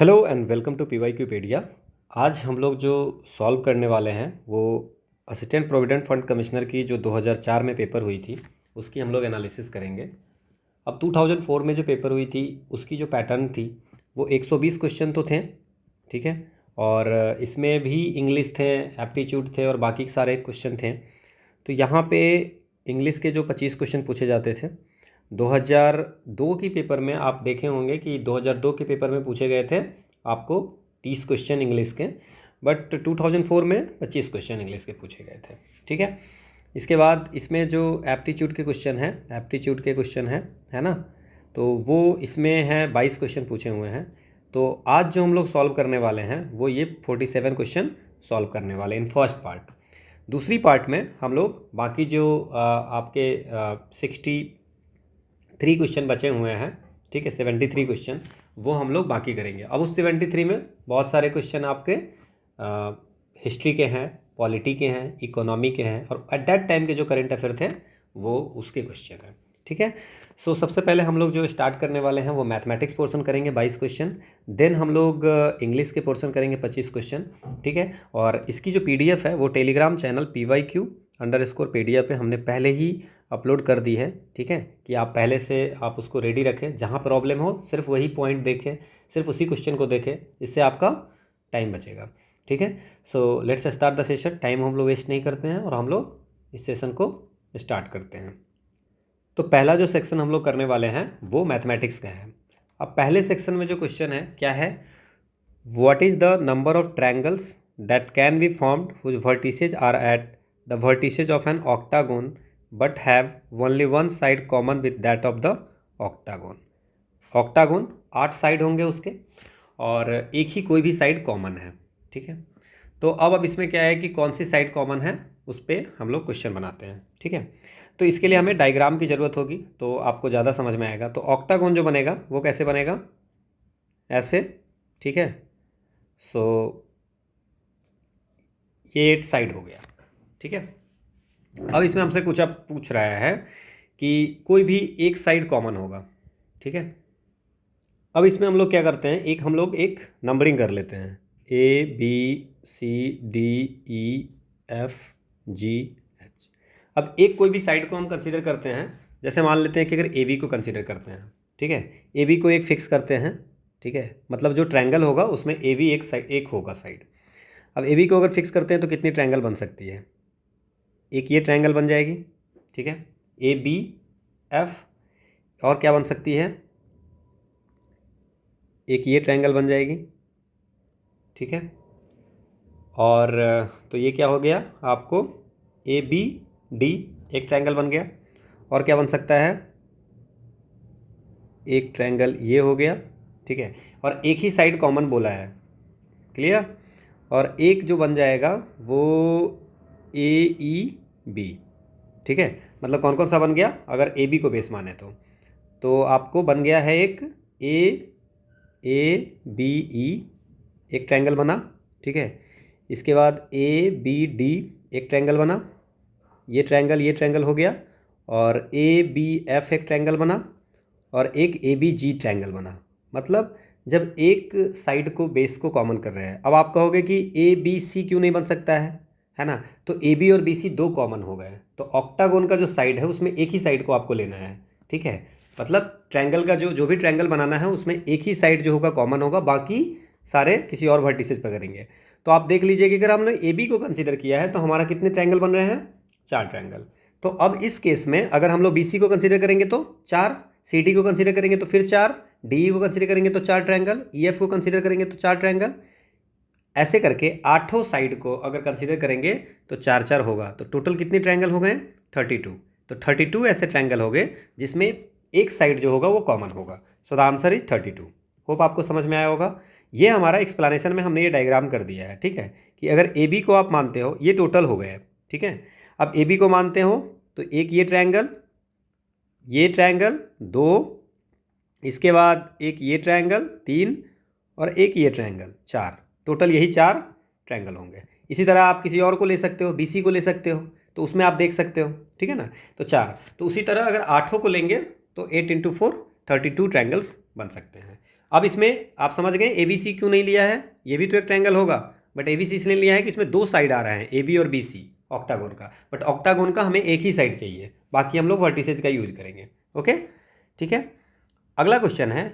Hello and welcome to PYQpedia. आज हम लोग जो सॉल्व करने वाले हैं वो असिस्टेंट प्रोविडेंट फंड कमिश्नर की जो 2004 में पेपर हुई थी उसकी हम लोग एनालिसिस करेंगे। अब 2004 में जो पेपर हुई थी उसकी जो पैटर्न थी वो 120 क्वेश्चन तो थे, ठीक है। और इसमें भी इंग्लिश थे, एप्टीट्यूड थे और बाकी सारे क्वेश्चन थे। तो यहाँ पे इंग्लिश के जो 25 क्वेश्चन पूछे जाते थे 2002 की पेपर में, आप देखे होंगे कि 2002 के पेपर में पूछे गए थे आपको 30 क्वेश्चन इंग्लिश के, बट 2004 में 25 क्वेश्चन इंग्लिश के पूछे गए थे, ठीक है। इसके बाद इसमें जो एप्टीट्यूड के क्वेश्चन है ना, तो वो इसमें है 22 क्वेश्चन पूछे हुए हैं। तो आज जो हम लोग सॉल्व करने वाले हैं वो ये 47 क्वेश्चन सॉल्व करने वाले इन फर्स्ट पार्ट। दूसरी पार्ट में हम लोग बाकी जो आपके 63 क्वेश्चन बचे हुए हैं, ठीक है, 73 क्वेश्चन, वो हम लोग बाकी करेंगे। अब उस 73 में बहुत सारे क्वेश्चन आपके हिस्ट्री के हैं, पॉलिटी के हैं, इकोनॉमी के हैं और एट दैट टाइम के जो करंट अफेयर थे वो उसके क्वेश्चन हैं, ठीक है। सो सबसे पहले हम लोग जो स्टार्ट करने वाले हैं वो मैथमेटिक्स पोर्शन करेंगे 22 क्वेश्चन, देन हम लोग इंग्लिश के पोर्शन करेंगे 25 क्वेश्चन, ठीक है। और इसकी जो PDF है वो टेलीग्राम चैनल PYQ_pedia पे हमने पहले ही अपलोड कर दी है, ठीक है, कि आप पहले से आप उसको रेडी रखें। जहाँ प्रॉब्लम हो सिर्फ वही पॉइंट देखें, सिर्फ उसी क्वेश्चन को देखें, इससे आपका टाइम बचेगा, ठीक है। So let's start the session. Time हम लोग वेस्ट नहीं करते हैं और हम लोग इस सेशन को स्टार्ट करते हैं। तो पहला जो सेक्शन हम लोग करने वाले हैं वो मैथमेटिक्स का है। अब पहले सेक्शन में जो क्वेश्चन है क्या है, what is the number of triangles that can be formed which vertices are at the vertices of an octagon but have only one side common with that of the octagon. Octagon 8 side होंगे उसके और एक ही कोई भी side common है, ठीक है। तो अब इसमें क्या है कि कौन सी साइड कॉमन है उस पर हम लोग क्वेश्चन बनाते हैं, ठीक है। तो इसके लिए हमें डायग्राम की ज़रूरत होगी तो आपको ज़्यादा समझ में आएगा। तो ऑक्टागोन जो बनेगा वो कैसे बनेगा, ऐसे, ठीक है। सो ये 8 साइड हो गया, ठीक है। अब इसमें हमसे कुछ अब पूछ रहा है कि कोई भी एक साइड कॉमन होगा, ठीक है। अब इसमें हम लोग क्या करते हैं, हम लोग एक नंबरिंग कर लेते हैं, ABCDEFGH। अब एक कोई भी साइड को हम कंसीडर करते हैं, जैसे मान लेते हैं कि अगर AB को कंसीडर करते हैं, ठीक है, AB को एक फिक्स करते हैं, ठीक है, मतलब जो ट्रायंगल होगा उसमें AB एक होगा साइड। अब AB को अगर फिक्स करते हैं तो कितनी ट्रायंगल बन सकती है, एक ये ट्रायंगल बन जाएगी, ठीक है, ABF। और क्या बन सकती है, एक ये ट्रायंगल बन जाएगी, ठीक है। और तो ये क्या हो गया आपको, ABD एक ट्रायंगल बन गया। और क्या बन सकता है, एक ट्रायंगल ये हो गया, ठीक है। और एक ही साइड कॉमन बोला है, क्लियर। और एक जो बन जाएगा वो AEB, ठीक है। मतलब कौन कौन सा बन गया, अगर AB को बेस माने तो आपको बन गया है एक ABE एक ट्रायंगल बना, ठीक है। इसके बाद ABD एक ट्रायंगल बना, ये ट्रायंगल हो गया। और ABF एक ट्रायंगल बना और एक ABG ट्रायंगल बना। मतलब जब एक साइड को बेस को कॉमन कर रहे हैं, अब आप कहोगे कि ABC क्यों नहीं बन सकता है ना। तो AB और BC दो कॉमन हो गए, तो ऑक्टागोन का जो साइड है उसमें एक ही साइड को आपको लेना है, ठीक है। मतलब ट्रायंगल का जो भी ट्रायंगल बनाना है उसमें एक ही साइड जो होगा कॉमन होगा, बाकी सारे किसी और वर्टिसेज पर करेंगे। तो आप देख लीजिए कि अगर हमने AB को कंसीडर किया है तो हमारा कितने ट्रायंगल बन रहे हैं, 4 ट्रायंगल। तो अब इस केस में अगर हम लोग BC को कंसीडर करेंगे तो 4, CD को कंसीडर करेंगे तो फिर 4, DE को कंसीडर करेंगे तो 4 ट्रायंगल, EF को कंसीडर करेंगे तो 4 ट्रायंगल। ऐसे करके 8 साइड को अगर कंसीडर करेंगे तो 4 4 होगा। तो टोटल कितने ट्रायंगल हो गए, 32। तो 32 ऐसे ट्रायंगल हो गए जिसमें एक साइड जो होगा वो कॉमन होगा। सो द आंसर इज 32। होप आपको समझ में आया होगा। ये हमारा एक्सप्लेनेशन में हमने ये डायग्राम कर दिया है, ठीक है, कि अगर AB को आप मानते हो, ये टोटल हो गए, ठीक है। अब AB को मानते हो तो एक ये ट्रायंगल 2, इसके बाद एक ये ट्रायंगल 3 और एक ये ट्रायंगल 4, टोटल यही 4 ट्रायंगल होंगे। इसी तरह आप किसी और को ले सकते हो, BC को ले सकते हो, तो उसमें आप देख सकते हो, ठीक है ना। तो 4, तो उसी तरह अगर 8 को लेंगे तो 8 × 4 32 ट्रायंगल्स बन सकते हैं। अब इसमें आप समझ गए ए बी सी क्यों नहीं लिया है, ये भी तो एक ट्रायंगल होगा, बट ए बी सी इसलिए लिया है कि इसमें दो साइड आ रहे हैं, ए बी और बी सी ऑक्टागोन का, बट ऑक्टागोन का हमें एक ही साइड चाहिए, बाकी हम लोग वर्टिसेज का यूज करेंगे। ओके, ठीक है। अगला क्वेश्चन है,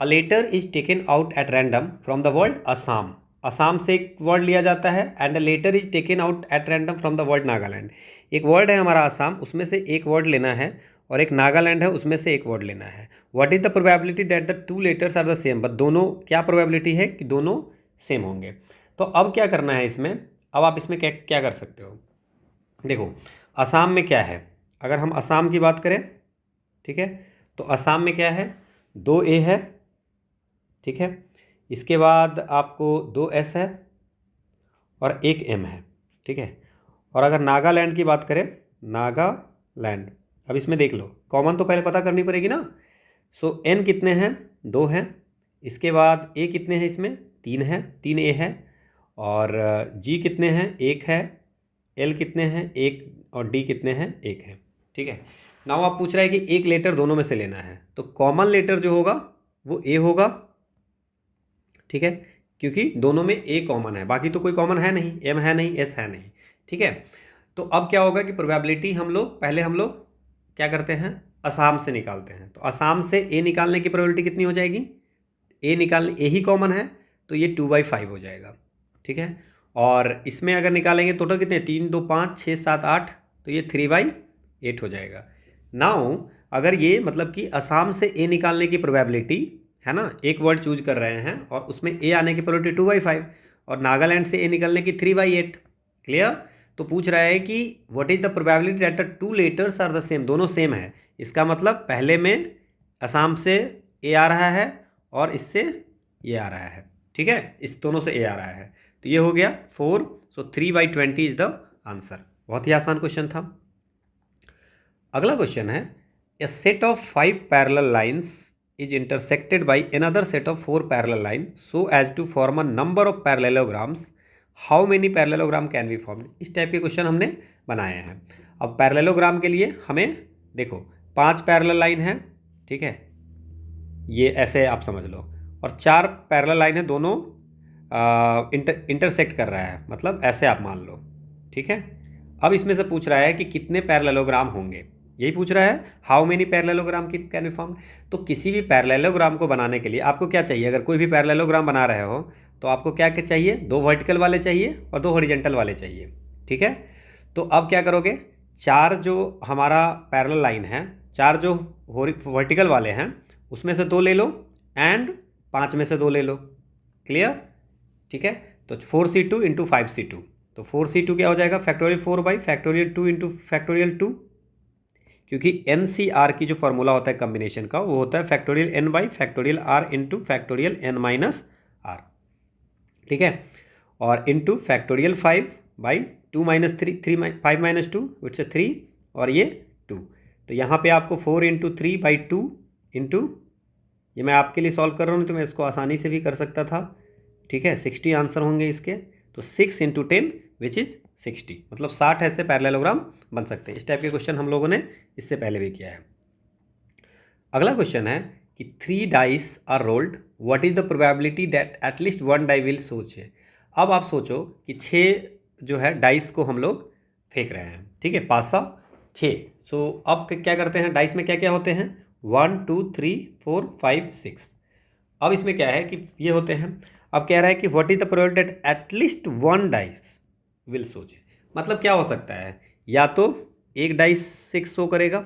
a letter is taken out at random from the world Assam. Assam से एक वर्ड लिया जाता है, and a letter is taken out at random from the world Nagaland. एक वर्ड है हमारा असम, उसमें से एक वर्ड लेना है, और एक नागालैंड है, उसमें से एक वर्ड लेना है। What is the probability that the two letters are the same, but दोनों, क्या प्रोबेबिलिटी है कि दोनों सेम होंगे। तो अब क्या करना है इसमें, अब आप इसमें क्या क्या कर सकते हो, देखो असम में क्या है, अगर हम असम की बात करें, ठीक है, तो असम में क्या है, दो ए है, ठीक है, इसके बाद आपको दो एस है और एक एम है, ठीक है। और अगर नागालैंड की बात करें, नागालैंड, अब इसमें देख लो, कॉमन तो पहले पता करनी पड़ेगी ना। सो एन कितने हैं, दो हैं, इसके बाद ए कितने हैं, इसमें तीन है, तीन ए है, और जी कितने हैं, एक है, एल कितने हैं, एक, और डी कितने हैं, एक है, ठीक है। नाउ आप पूछ रहे हैं कि एक लेटर दोनों में से लेना है, तो कॉमन लेटर जो होगा वो ए होगा, ठीक है, क्योंकि दोनों में ए कॉमन है, बाकी तो कोई कॉमन है नहीं, एम है नहीं, एस है नहीं, ठीक है। तो अब क्या होगा कि प्रोबेबिलिटी हम लोग पहले हम लोग क्या करते हैं, असम से निकालते हैं। तो असम से ए निकालने की प्रोबेबिलिटी कितनी हो जाएगी, ए निकालने, ए ही कॉमन है, तो ये 2/5 हो जाएगा, ठीक है। और इसमें अगर निकालेंगे टोटल कितने, 3 2 5 6 7 8, तो ये 3/8 हो जाएगा। नाउ अगर ये मतलब कि असम से ए निकालने की प्रोबेबिलिटी है ना, एक वर्ड चूज कर रहे हैं और उसमें ए आने की प्रोबेबिलिटी 2/5, और नागालैंड से ए निकलने की 3/8, क्लियर। तो पूछ रहा है कि what is the probability that the two letters are the same, दोनों सेम है, इसका मतलब पहले में असम से ए आ रहा है और इससे ये आ रहा है, ठीक है, इस दोनों से ए आ रहा है, तो ये हो गया 4, सो 3/20 इज द आंसर। बहुत ही आसान क्वेश्चन था। अगला क्वेश्चन है, a set of 5 parallel lines is intersected by another set of 4 parallel lines so as to form a number of parallelograms, how many parallelogram can be formed। इस type के question हमने बनाए हैं। अब parallelogram के लिए हमें देखो 5 पैरेलल लाइन है, ठीक है, ये ऐसे आप समझ लो, और 4 पैरेलल लाइन है, दोनों इंटरसेक्ट कर रहा है, मतलब ऐसे आप मान लो, ठीक है। अब इसमें से पूछ रहा है कि कितने पैरेललोग्राम होंगे, यही पूछ रहा है, how many parallelogram can be formed. तो किसी भी पैरेललोग्राम को बनाने के लिए आपको क्या चाहिए, अगर कोई भी पैरेललोग्राम बना रहे हो तो आपको क्या क्या चाहिए, 2 वर्टिकल वाले चाहिए और 2 हॉरिजॉन्टल वाले चाहिए, ठीक है। तो अब क्या करोगे, 4 जो हमारा पैरेलल लाइन है, 4 जो वर्टिकल वाले हैं उसमें से 2 ले लो, एंड 5 में से 2 ले लो, क्लियर, ठीक है। तो 4c2 इंटू 5c2, तो 4c2 क्या हो जाएगा, फैक्टोरियल 4/2 इंटू फैक्टोरियल 2, क्योंकि NCR की जो फॉर्मूला होता है कम्बिनेशन का, वो होता है फैक्टोरियल n/फैक्टोरियल r इंटू फैक्टोरियल n-r, ठीक है, और इंटू फैक्टोरियल 5/2 - 3 5 - 2 विच से 3, और ये 2, तो यहाँ पे आपको 4 इंटू 3/2 इंटू, ये मैं आपके लिए सॉल्व कर रहा हूँ तो मैं इसको आसानी से भी कर सकता था, ठीक है, 60 आंसर होंगे इसके, तो 6 इंटू 10 विच इज़ 60, मतलब 60 ऐसे पैरेललोग्राम बन सकते हैं। इस टाइप के क्वेश्चन हम लोगों ने इससे पहले भी किया है। अगला क्वेश्चन है कि 3 dice are rolled, what is the probability that at least 1 die will show है। अब आप सोचो कि 6 जो है डाइस को हम लोग फेंक रहे हैं, ठीक है, 5 6, सो अब क्या करते हैं, डाइस में क्या क्या होते हैं, 1 2 3 4 5 6, अब इसमें क्या है कि ये होते हैं। अब कह रहा है कि what is the probability that at least 1 dice will सोच, मतलब क्या हो सकता है, या तो एक डाइस 6 शो करेगा,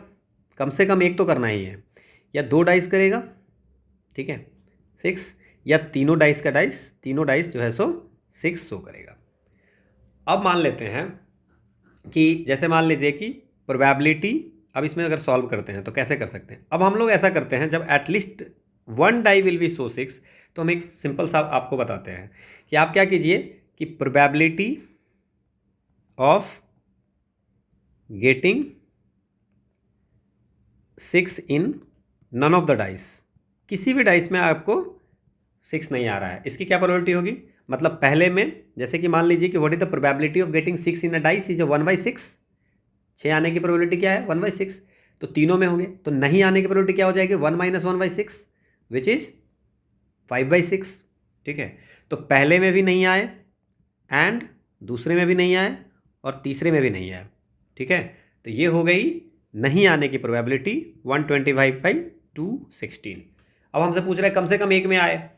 कम से कम एक तो करना ही है, या 2 डाइस करेगा, ठीक है 6, या तीनों डाइस का डाइस, तीनों डाइस जो है सो 6 शो करेगा। अब मान लेते हैं कि जैसे मान लीजिए कि प्रोबेबिलिटी, अब इसमें अगर सॉल्व करते हैं तो कैसे कर सकते हैं, अब हम लोग ऐसा करते हैं, जब एटलीस्ट 1 डाई विल बी सो 6, तो हम एक सिंपल सा आपको बताते हैं कि आप क्या कीजिए कि probability of getting 6 in none of the dice, किसी भी डाइस में आपको 6 नहीं आ रहा है, इसकी क्या प्रोबेबिलिटी होगी, मतलब पहले में जैसे कि मान लीजिए कि what is the probability of getting 6 in a dice is 1/6, 6 आने की प्रोबेबिलिटी क्या है 1/6, तो तीनों में होंगे, तो नहीं आने की प्रोबेबिलिटी क्या हो जाएगी 1 - 1/6 विच इज 5/6, ठीक है। तो पहले में भी नहीं आए एंड दूसरे में भी नहीं आए और तीसरे में भी नहीं आए, ठीक है। तो ये हो गई नहीं आने की प्रोबेबिलिटी 125/216। अब हमसे पूछ रहा है कम से कम एक में आए,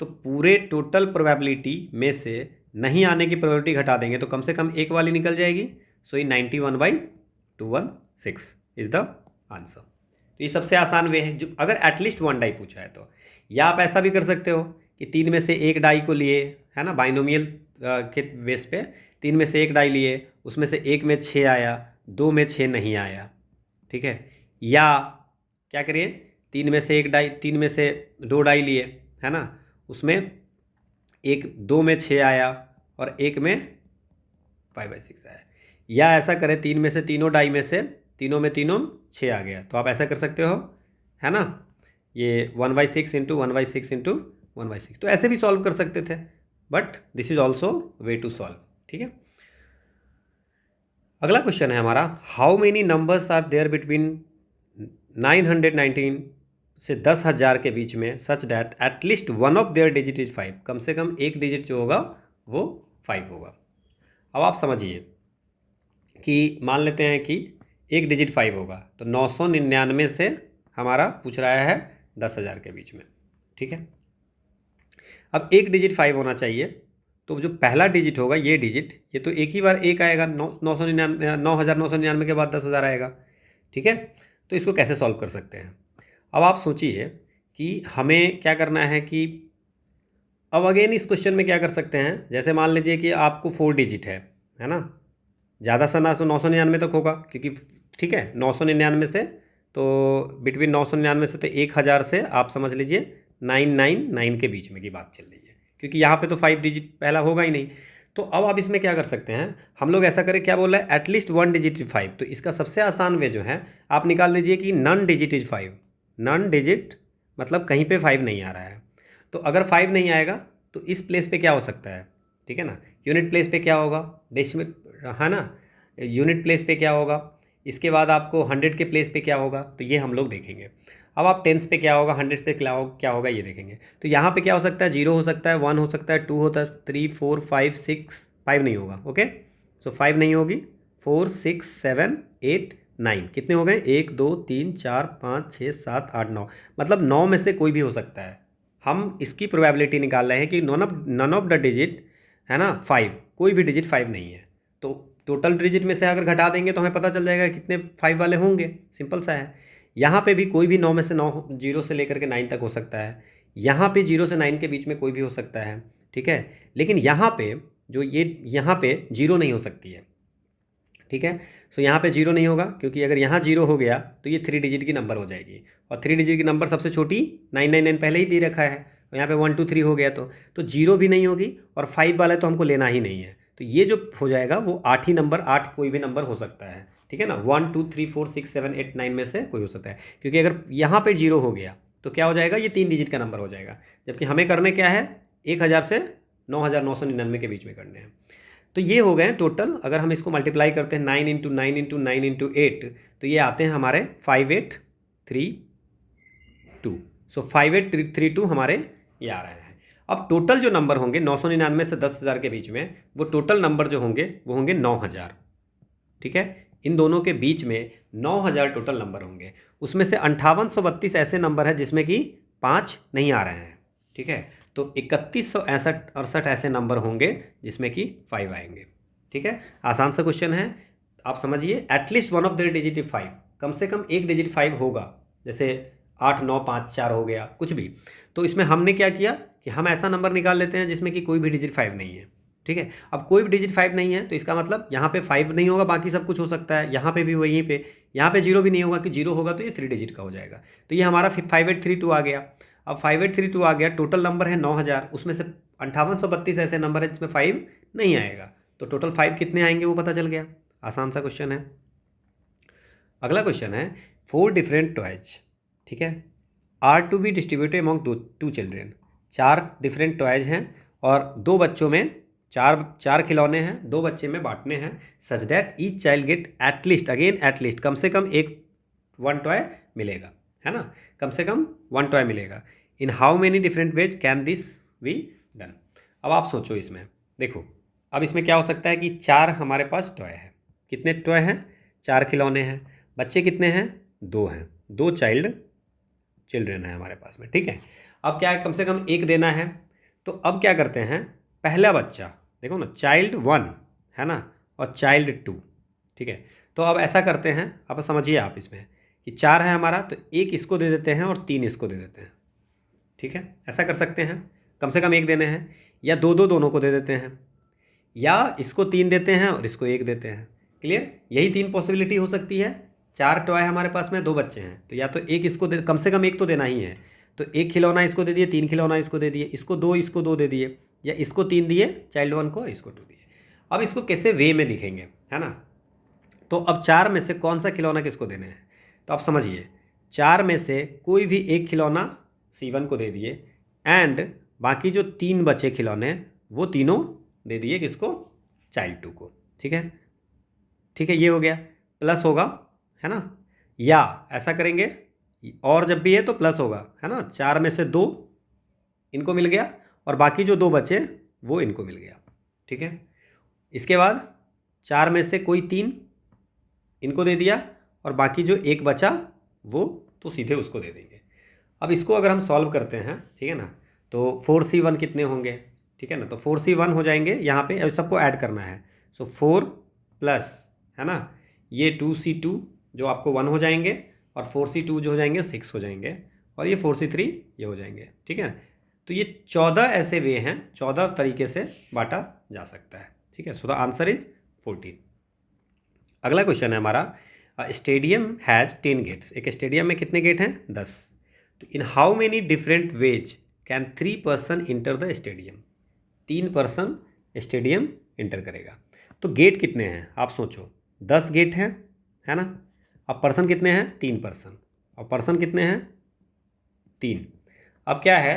तो पूरे टोटल प्रोबेबिलिटी में से नहीं आने की प्रोबेबिलिटी घटा देंगे तो कम से कम एक वाली निकल जाएगी। सो ये 91/216 इज़ द आंसर। तो ये सबसे आसान वे है, जो अगर एटलीस्ट वन डाई पूछा है तो। या आप ऐसा भी कर सकते हो कि 3 में से एक डाई को लिए, है ना, बाइनोमियल के बेस पे 3 में से एक डाई लिए, उसमें से एक में 6 आया, 2 में 6 नहीं आया, ठीक है। या क्या करिए, 3 में से एक डाई, 3 में से 2 डाई लिए, है ना, उसमें एक 2 में 6 आया और एक में 5/6 आया। या ऐसा करें 3 में से तीनों डाई में से तीनों में 6 आ गया, तो आप ऐसा कर सकते हो, है ना, ये 1/6 इंटू 1/6 इंटू 1/6। तो ऐसे भी सॉल्व कर सकते थे, but this is also way to solve, ठीक है। अगला क्वेश्चन है हमारा, how many numbers are there between 919 से 10,000 के बीच में such that at least one of their digit is 5। कम से कम एक डिजिट जो होगा वो 5 होगा। अब आप समझिए कि मान लेते हैं कि एक डिजिट 5 होगा, तो 999 से हमारा पूछ रहा है 10,000 के बीच में, ठीक है। अब एक डिजिट 5 होना चाहिए, तो जो पहला डिजिट होगा ये डिजिट, ये तो एक ही बार एक आएगा, 9,999 के बाद 10,000 आएगा, ठीक है। तो इसको कैसे सॉल्व कर सकते हैं। अब आप सोचिए कि हमें क्या करना है कि अब अगेन इस क्वेश्चन में क्या कर सकते हैं, जैसे मान लीजिए कि आपको 4 डिजिट है ना, ज़्यादा सा ना 999 तक होगा, क्योंकि ठीक है 999 से, तो बिटवीन 999 से तो 1,000 से आप समझ लीजिए 999 के बीच में की बात चल रही है, क्योंकि यहाँ पे तो 5 डिजिट पहला होगा ही नहीं। तो अब आप इसमें क्या कर सकते हैं, हम लोग ऐसा करें, क्या बोल रहा है, एटलीस्ट वन डिजिट इज 5। तो इसका सबसे आसान वे जो है, आप निकाल लीजिए कि none digit is 5। None digit मतलब कहीं पे 5 नहीं आ रहा है। तो अगर 5 नहीं आएगा तो इस प्लेस पे क्या हो सकता है, ठीक है ना, यूनिट प्लेस पे क्या होगा, डेसिमल, है ना, यूनिट प्लेस पे क्या होगा, इसके बाद आपको 100 के प्लेस पे क्या होगा, तो ये हम लोग देखेंगे। अब आप टेंस पे क्या होगा, 100 पे क्या होगा ये देखेंगे। तो यहाँ पे क्या हो सकता है, 0 हो सकता है, 1 हो सकता है, 2 होता है, 3 4 5 6, 5 नहीं होगा, ओके। सो 5 नहीं होगी, 4 6 7 8 9 कितने हो गए, 1 2 3 4 5 6 7 8 9, मतलब 9 में से कोई भी हो सकता है। हम इसकी प्रोबेबिलिटी निकाल रहे हैं कि नन ऑफ द डिजिट, है ना, 5, कोई भी डिजिट 5 नहीं है। तो टोटल डिजिट में से अगर घटा देंगे तो हमें पता चल जाएगा कितने 5 वाले होंगे, सिंपल सा है। यहाँ पे भी कोई भी 9 में से 9, 0 से लेकर के 9 तक हो सकता है। यहाँ पे 0 से 9 के बीच में कोई भी हो सकता है, ठीक है। लेकिन यहाँ पे जो ये यहाँ पे 0 नहीं हो सकती है, ठीक है। सो यहाँ पे 0 नहीं होगा, क्योंकि अगर यहाँ 0 हो गया तो ये 3 डिजिट की नंबर हो जाएगी, और 3 डिजिट की नंबर सबसे छोटी 999 पहले ही दे रखा है, तो यहाँ पे 1 2 3 हो गया, तो 0 भी नहीं होगी, और 5 वाला तो हमको लेना ही नहीं है। तो ये जो हो जाएगा वो 8 ही नंबर, 8 कोई भी नंबर हो सकता है, ठीक है ना, 1 2 3 4 6 7 8 9 में से कोई हो सकता है। क्योंकि अगर यहाँ पे 0 हो गया तो क्या हो जाएगा, ये 3 डिजिट का नंबर हो जाएगा, जबकि हमें करने क्या है, 1,000 से 9,999 के बीच में करने हैं। तो ये हो गए टोटल। अगर हम इसको मल्टीप्लाई करते हैं 9 इंटू 9 इंटू 9 इंटू 8, तो ये आते हैं हमारे 5832। सो 5832 हमारे ये आ रहे हैं। अब टोटल जो नंबर होंगे 999 से 10,000 के बीच में, वो टोटल नंबर जो होंगे वो होंगे 9,000, ठीक है। इन दोनों के बीच में 9,000 टोटल नंबर होंगे। उसमें से 5832 ऐसे नंबर है जिसमें कि 5 नहीं आ रहे हैं, ठीक है। तो 3168 ऐसे नंबर होंगे जिसमें कि 5 आएंगे, ठीक है। आसान सा क्वेश्चन है, आप समझिए, at least one of the digit is 5, कम से कम एक डिजिट 5 होगा, जैसे 8 9 5 4 हो गया, कुछ भी। तो इसमें हमने क्या किया कि हम ऐसा नंबर निकाल लेते हैं जिसमें कि कोई भी डिजिट 5 नहीं है, ठीक है। अब कोई भी डिजिट 5 नहीं है तो इसका मतलब यहाँ पे 5 नहीं होगा, बाकी सब कुछ हो सकता है। यहाँ पे भी वहीं पे, यहाँ पे 0 भी नहीं होगा, कि 0 होगा तो ये 3 डिजिट का हो जाएगा। तो ये हमारा 5832 आ गया। अब 5832 आ गया, टोटल नंबर है 9,000, उसमें से 5832 ऐसे नंबर है जिसमें 5 नहीं आएगा, तो टोटल 5 कितने आएंगे वो पता चल गया। आसान सा क्वेश्चन है। अगला क्वेश्चन है, 4 डिफरेंट टॉयज, ठीक है, are to be distributed among 2 children. 4 different toys हैं और 2 बच्चों में चार खिलौने हैं, 2 बच्चे में बांटने हैं, such that each child get at least, again at least, कम से कम एक 1 टॉय मिलेगा, है ना, कम से कम 1 टॉय मिलेगा। इन how many different ways can this be done. अब आप सोचो इसमें, देखो अब इसमें क्या हो सकता है कि 4 हमारे पास टॉय है। कितने टॉय हैं? 4 खिलौने हैं। बच्चे कितने हैं? 2 हैं। 2 चिल्ड्रन है हमारे पास में, ठीक है। अब क्या है, कम से कम एक देना है। तो अब क्या करते हैं, पहला बच्चा देखो ना, चाइल्ड 1 है ना, और चाइल्ड 2, ठीक है। तो अब ऐसा करते हैं, अब समझिए आप इसमें कि 4 है हमारा, तो 1 इसको दे देते हैं और 3 इसको दे देते हैं, ठीक है। ऐसा कर सकते हैं, कम से कम एक देने हैं, या 2 दोनों को दे देते हैं, या इसको 3 देते हैं और इसको 1 देते हैं। क्लियर? यही 3 पॉसिबिलिटी हो सकती है। 4 टॉय हमारे पास में, 2 बच्चे हैं, तो या तो एक इसको दे, कम से कम एक तो देना ही है। तो 1 खिलौना इसको दे दिए, 3 खिलौना इसको दे दिए, इसको 2 दे दिए, या इसको 3 दिए चाइल्ड 1 को, इसको 2 दिए। अब इसको कैसे वे में लिखेंगे, है ना। तो अब 4 में से कौन सा खिलौना किसको देने हैं, तो आप समझिए 4 में से कोई भी एक खिलौना C1 को दे दिए, एंड बाकी जो 3 बचे खिलौने वो तीनों दे दिए किसको? चाइल्ड 2 को, ठीक है। ठीक है, ये हो गया, प्लस होगा, है ना। या ऐसा करेंगे, और जब भी है तो प्लस होगा, है ना। 4 में से 2 इनको मिल गया और बाकी जो 2 बचे वो इनको मिल गया, ठीक है। इसके बाद 4 में से कोई 3 इनको दे दिया और बाकी जो एक बचा वो तो सीधे उसको दे देंगे। अब इसको अगर हम सॉल्व करते हैं, ठीक है ना, तो 4C1 कितने होंगे, ठीक है ना। तो 4C1 हो जाएंगे, यहाँ पे अब सबको ऐड करना है। सो 4 प्लस, है ना, ये 2C2 जो आपको 1 हो जाएंगे, और 4C2 जो हो जाएंगे 6 हो जाएंगे, और ये 4C3 ये हो जाएंगे, ठीक है। तो ये 14 ऐसे वे हैं, 14 तरीके से बांटा जा सकता है, ठीक है। So the answer is 14। अगला क्वेश्चन है हमारा, स्टेडियम हैज़ 10 गेट्स। एक स्टेडियम में कितने गेट हैं? 10। तो इन how many different ways can 3 person enter the stadium. 3 person stadium inter करेगा। तो गेट कितने हैं आप सोचो, 10 गेट हैं, है ना। अब पर्सन कितने हैं? 3 पर्सन। और पर्सन कितने हैं? 3। अब क्या है,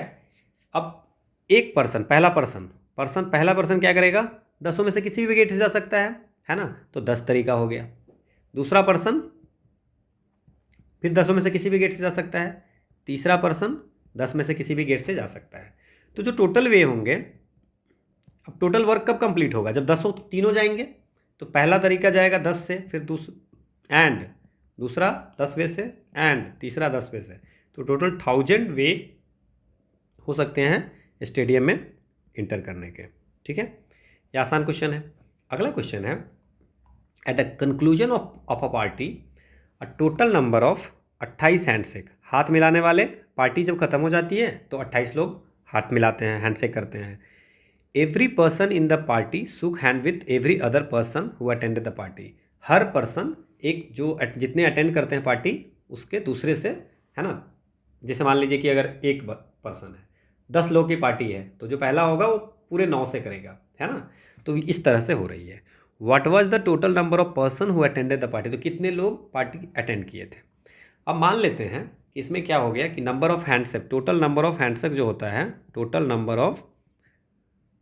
अब एक पर्सन, पहला पर्सन क्या करेगा? 10 में से किसी भी गेट से जा सकता है ना। तो 10 तरीका हो गया। दूसरा पर्सन फिर 10 में से किसी भी गेट से जा सकता है। तीसरा पर्सन 10 में से किसी भी गेट से जा सकता है। तो जो टोटल वे होंगे, अब टोटल वर्क कब कंप्लीट होगा? जब 10 तीन हो जाएंगे। तो पहला तरीका जाएगा 10 से, फिर दूसरा 10 वे से, एंड तीसरा 10 वे से। तो टोटल 1000 वे हो सकते हैं स्टेडियम में इंटर करने के, ठीक है। ये आसान क्वेश्चन है। अगला क्वेश्चन है, at the conclusion of a party a total number of 28 handshake. हाथ मिलाने वाले, पार्टी जब खत्म हो जाती है तो 28 लोग हाथ मिलाते हैं, हैंडशेक करते हैं। Every person in the party shook hand with every other person who attended the party. हर पर्सन, एक जो जितने अटेंड करते हैं पार्टी, उसके दूसरे से, है ना। जैसे मान लीजिए कि अगर एक पर्सन है, 10 लोग की पार्टी है, तो जो पहला होगा वो पूरे 9 से करेगा, है ना। तो इस तरह से हो रही है। What was the total number of person who attended the party. तो कितने लोग पार्टी अटेंड किए थे। अब मान लेते हैं कि इसमें क्या हो गया कि number of handshake, total number of handshake जो होता है, टोटल नंबर ऑफ